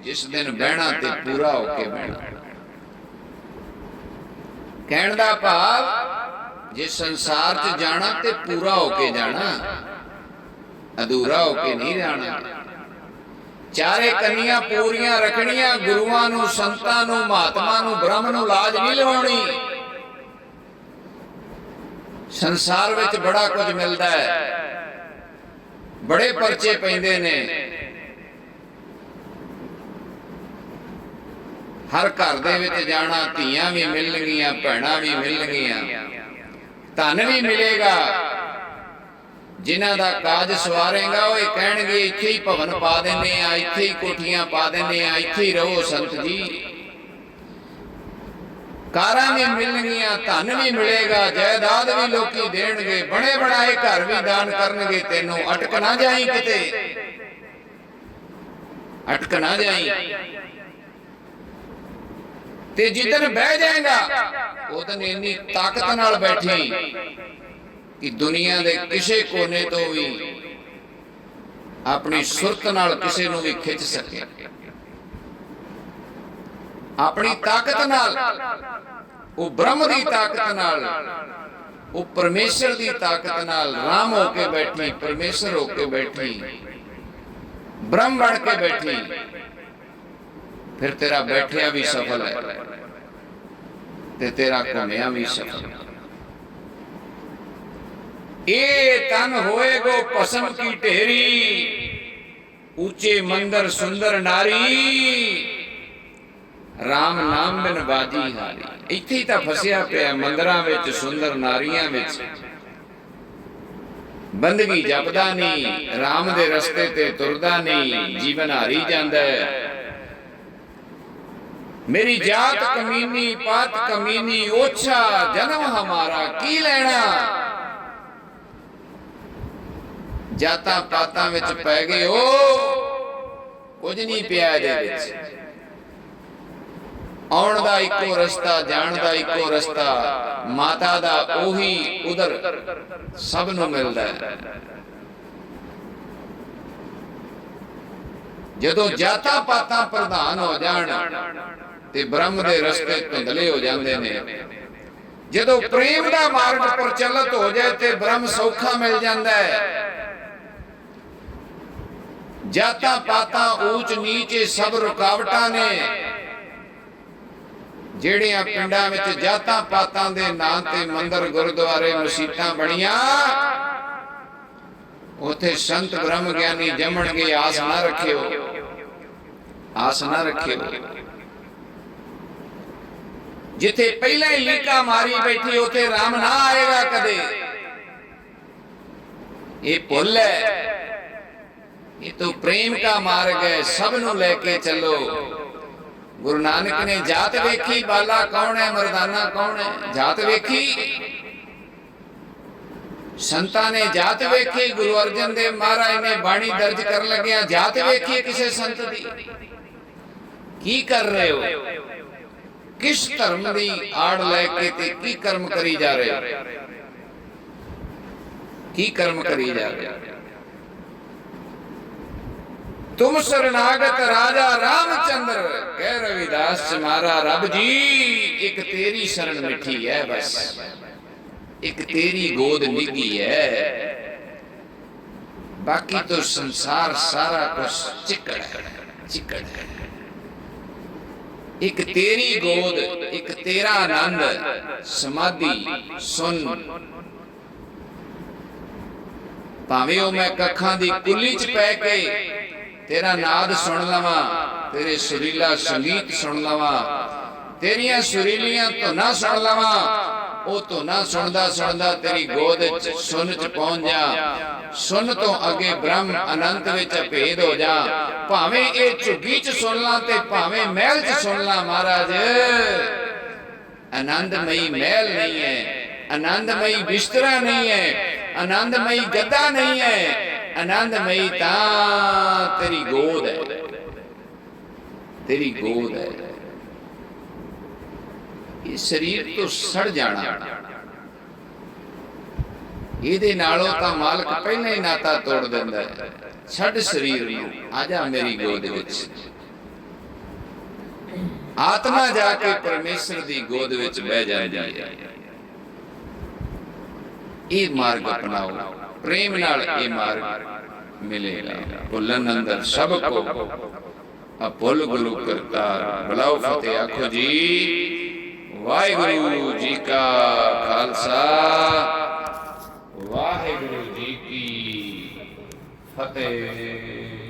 ਜਿਸ ਦਿਨ ਬਹਿਣਾ ਤੇ ਪੂਰਾ ਹੋ ਕੇ ਬਹਿਣਾ। ਕਹਿਣ ਦਾ ਭਾਵ ਜੇ ਸੰਸਾਰ 'ਚ ਜਾਣਾ ਤੇ ਪੂਰਾ ਹੋ ਕੇ ਜਾਣਾ, ਅਧੂਰਾ ਹੋ ਕੇ ਨਹੀਂ ਜਾਣਾ। ਚਾਰੇ ਕੰਨੀਆਂ ਪੂਰੀਆਂ ਰੱਖਣੀਆਂ। ਗੁਰੂਆਂ ਨੂੰ, ਸੰਤਾਂ ਨੂੰ, ਮਹਾਤਮਾ ਨੂੰ, ਬ੍ਰਹਮ ਨੂੰ ਲਾਜ ਨਹੀਂ ਲਵਾਉਣੀ। ਸੰਸਾਰ ਵਿੱਚ ਬੜਾ ਕੁਝ ਮਿਲਦਾ ਹੈ, ਬੜੇ ਪਰਚੇ ਪੈਂਦੇ ਨੇ। ਹਰ ਘਰ ਦੇ ਵਿੱਚ ਜਾਣਾ, ਧੀਆਂ ਵੀ ਮਿਲਣਗੀਆਂ, ਭੈਣਾਂ ਵੀ ਮਿਲਣਗੀਆਂ, ਧਨ ਵੀ ਮਿਲੇਗਾ। ਜਿਨ੍ਹਾਂ ਦਾ ਕਾਜ ਸਵਾਰੇਗਾ ਉਹ ਇਹ ਕਹਿਣਗੇ ਇੱਥੇ ਹੀ ਭਵਨ ਪਾ ਦਿੰਦੇ ਆ, ਇੱਥੇ ਹੀ ਕੋਠੀਆਂ ਪਾ ਦਿੰਦੇ ਆ, ਇੱਥੇ ਹੀ ਰਹੋ ਸੰਤ ਜੀ। ਕਾਰਾਂ ਵੀ ਮਿਲਣਗੀਆਂ, ਧਨ ਵੀ ਮਿਲੇਗਾ, ਜਾਇਦਾਦ ਵੀ ਲੋਕੀ ਦੇਣਗੇ, ਬਣੇ ਬਣਾਏ ਘਰ ਵੀ ਦਾਨ ਕਰਨਗੇ। ਤੈਨੂੰ ਅਟਕ ਨਾ ਜਾਈ ਕਿਤੇ, ਅਟਕ ਨਾ ਜਾਈ। ਤੇ ਜਿੱਦਨ ਬਹਿ ਜਾਏਗਾ ਉਦਨ ਇੰਨੀ ਤਾਕਤ ਨਾਲ ਬੈਠੀ ਕਿ ਦੁਨੀਆ ਦੇ ਕਿਸੇ ਕੋਨੇ ਤੋਂ ਵੀ ਆਪਣੀ ਸੁਰਤ ਨਾਲ ਕਿਸੇ ਨੂੰ ਵੀ ਖਿੱਚ ਸਕੇ। ਆਪਣੀ ਤਾਕਤ ਨਾਲ, ਉਹ ਬ੍ਰਹਮ ਦੀ ਤਾਕਤ ਨਾਲ, ਉਹ ਪਰਮੇਸ਼ਰ ਦੀ ਤਾਕਤ ਨਾਲ ਰਾਮ ਹੋ ਕੇ ਬੈਠੀ, ਪਰਮੇਸ਼ਰ ਹੋ ਕੇ ਬੈਠੀ, ਬ੍ਰਹਮ ਬਣ ਕੇ ਬੈਠੀ। ਫਿਰ ਤੇਰਾ ਬੈਠਿਆ ਵੀ ਸਫਲ ਹੈ ਤੇ ਤੇਰਾ ਘੁੰਮਿਆ ਵੀ ਸਫਲ ਹੈ। ਇਹ ਤਨ ਹੋਏਗੋ ਭਸਮ ਕੀ ਢੇਰੀ, ਉੱਚੇ ਮੰਦਰ ਸੁੰਦਰ ਨਾਰੀ, ਰਾਮ ਨਾਮ ਬਿਨ ਬਾਜੀ ਹਾਰੀ। ਇੱਥੇ ਹੀ ਤਾਂ ਫਸਿਆ ਪਿਆ, ਮੰਦਰਾਂ ਵਿੱਚ, ਸੁੰਦਰ ਨਾਰੀਆਂ ਵਿੱਚ। ਬੰਦਗੀ ਜਪਦਾ ਨਹੀਂ, ਰਾਮ ਦੇ ਰਸਤੇ ਤੇ ਤੁਰਦਾ ਨਹੀਂ, ਜੀਵਨ ਹਾਰੀ ਜਾਂਦਾ ਹੈ। मेरी जात कमीनी, पात कमीनी, ओछा जन्म हमारा की लेना। ਜਾਤਾਂ ਪਾਤਾਂ ਵਿੱਚ ਪੈ ਗਏ ਉਹ ਕੁਝ ਨਹੀਂ ਪਿਆ ਇਹਦੇ ਵਿੱਚ। ਆਉਣ ਦਾ ਇੱਕੋ ਰਸਤਾ, ਜਾਣ ਦਾ ਇੱਕੋ ਰਸਤਾ, ਮਾਤਾ ਦਾ ਉਹੀ ਉਦਰ ਸਭ ਨੂੰ ਮਿਲਦਾ ਹੈ। ਜਦੋਂ ਜਾਤਾਂ ਪਾਤਾਂ ਪ੍ਰਧਾਨ ਹੋ ਜਾਣ ਤੇ ਬ੍ਰਹਮ ਦੇ ਰਸਤੇ ਧੁੰਦਲੇ ਹੋ ਜਾਂਦੇ ਨੇ। ਜਦੋਂ ਪ੍ਰੇਮ ਦਾ ਮਾਰਗ ਪ੍ਰਚਲਿਤ ਹੋ ਜਾਏ ਤੇ ਬ੍ਰਹਮ ਸੌਖਾ ਮਿਲ ਜਾਂਦਾ ਹੈ। ਜਾਤਾਂ ਪਾਤਾਂ ਊਚ ਨੀਚ ਸਭ ਰੁਕਾਵਟਾਂ ਨੇ। ਜਿਹੜੀਆਂ ਪਿੰਡਾਂ ਵਿੱਚ ਜਾਤਾਂ ਪਾਤਾਂ ਦੇ ਨਾਂ ਤੇ ਮੰਦਰ ਗੁਰਦੁਆਰੇ ਮਸੀਤਾਂ ਬਣੀਆਂ, ਉਥੇ ਸੰਤ ਬ੍ਰਹਮ ਗਿਆਨੀ ਜੰਮਣਗੇ। ਆਸ ਨਾ ਰੱਖਿਓ, ਆਸ ਨਾ ਰੱਖਿਓ। ਜਿੱਥੇ ਪਹਿਲਾਂ ਹੀ ਲੀਕਾ ਮਾਰੀ ਬੈਠੀ ਉਥੇ ਰਾਮ ਨਾ ਆਏਗਾ ਕਦੇ। ਇਹ ਭੁੱਲ ਹੈ। ਇਹ ਤਾਂ ਪ੍ਰੇਮ ਦਾ ਮਾਰਗ ਹੈ, ਸਭ ਨੂੰ ਲੈ ਕੇ ਚੱਲੋ। ਗੁਰੂ ਨਾਨਕ ਨੇ ਜਾਤ ਵੇਖੀ, ਬਾਲਾ ਕੌਣ ਹੈ, ਮਰਦਾਨਾ ਕੌਣ ਹੈ, ਜਾਤ ਵੇਖੀ। ਸੰਤਾਂ ਨੇ ਜਾਤ ਵੇਖੀ। ਗੁਰੂ ਅਰਜਨ ਦੇਵ ਮਹਾਰਾਜ ਨੇ ਬਾਣੀ ਦਰਜ ਕਰਨ ਲੱਗਿਆ ਜਾਤ ਵੇਖੀ ਕਿਸੇ ਸੰਤ ਦੀ। ਕੀ ਕਰ ਰਹੇ ਹੋ? ਕਿਸ ਧਰਮ ਦੀ ਆੜ ਲੈ ਕੇ ਤੇ ਕੀ ਕਰਮ ਕਰੀ ਜਾ ਰਹੇ ਹੋ? ਕੀ ਕਰਮ ਕਰੀ ਜਾ ਰਹੇ ਹੋ? तुम शरणागत राजा रामचंद्र, कह रविदास तुम्हारा रब जी, एक तेरी शरण मिठी है बस, एक तेरी गोद निगी है, बाकी तो संसार सारा कुछ चिकड़ है, चिकड़ है। एक तेरी गोद, एक तेरा आनंद, समाधि सुन। भावें ओ मैं कखां दी कुली च पै के तेरा नाद सुन लवां, तेरे सुरीला संगीत सुन लवां, तेरियां सुरीलियां धुनां सुन लवां, ਉਹ ਧੁਨਾ ਸੁਣਦਾ ਸੁਣਦਾ ਤੇਰੀ ਗੋਦ ਚ ਸੁਣ ਚ ਪਹੁੰਚ ਜਾ। ਸੁਣ ਤੋਂ ਅੱਗੇ ਬ੍ਰਹਮ ਅਨੰਤ ਵਿੱਚ ਭੇਦ ਹੋ ਜਾ। ਭਾਵੇਂ ਇਹ ਝੁੱਗੀ ਚ ਸੁਣ ਲਾਂ ਤੇ ਭਾਵੇਂ ਮਹਿਲ ਚ ਸੁਣ ਲਾਂ ਮਹਾਰਾਜ, ਆਨੰਦਮਈ ਮਹਿਲ ਨਹੀਂ ਹੈ, ਆਨੰਦਮਈ ਬਿਸਤਰਾ ਨਹੀਂ ਹੈ, ਆਨੰਦਮਈ ਗੱਦਾ ਨਹੀਂ ਹੈ। ਆਨੰਦਮਈ ਤਾਂ ਤੇਰੀ ਗੋਦ ਹੈ, ਤੇਰੀ ਗੋਦ ਹੈ। ਇਹ ਸਰੀਰ ਤੋਂ ਸੜ ਜਾਣਾ, ਇਹਦੇ ਨਾਲੋਂ ਤਾਂ ਮਾਲਕ ਪਹਿਲਾਂ ਹੀ ਨਾਤਾ ਤੋੜ ਦਿੰਦਾ ਹੈ। ਛੱਡ ਸਰੀਰ ਨੂੰ, ਆ ਜਾ ਮੇਰੀ ਗੋਦ ਵਿੱਚ। ਆਤਮਾ ਜਾ ਕੇ ਪਰਮੇਸ਼ਰ ਦੀ ਗੋਦ ਵਿੱਚ ਬਹਿ ਜਾਂਦੀ ਹੈ। ਇਹ ਮਾਰਗ ਅਪਣਾਓ, ਪ੍ਰੇਮ ਨਾਲ ਇਹ ਮਾਰਗ ਮਿਲੇਗਾ। ਭੁੱਲਣ ਅੰਦਰ ਸਭ ਕੋ ਅਭੁੱਲ ਗੁਰੂ ਕਰਤਾਰ। ਬੁਲਾਓ ਫਤਿਹ, ਆਖੋ ਜੀ ਵਾਹਿਗੁਰੂ ਜੀ ਕਾ ਖਾਲਸਾ, ਵਾਹਿਗੁਰੂ ਜੀ ਕੀ ਫਤਿਹ।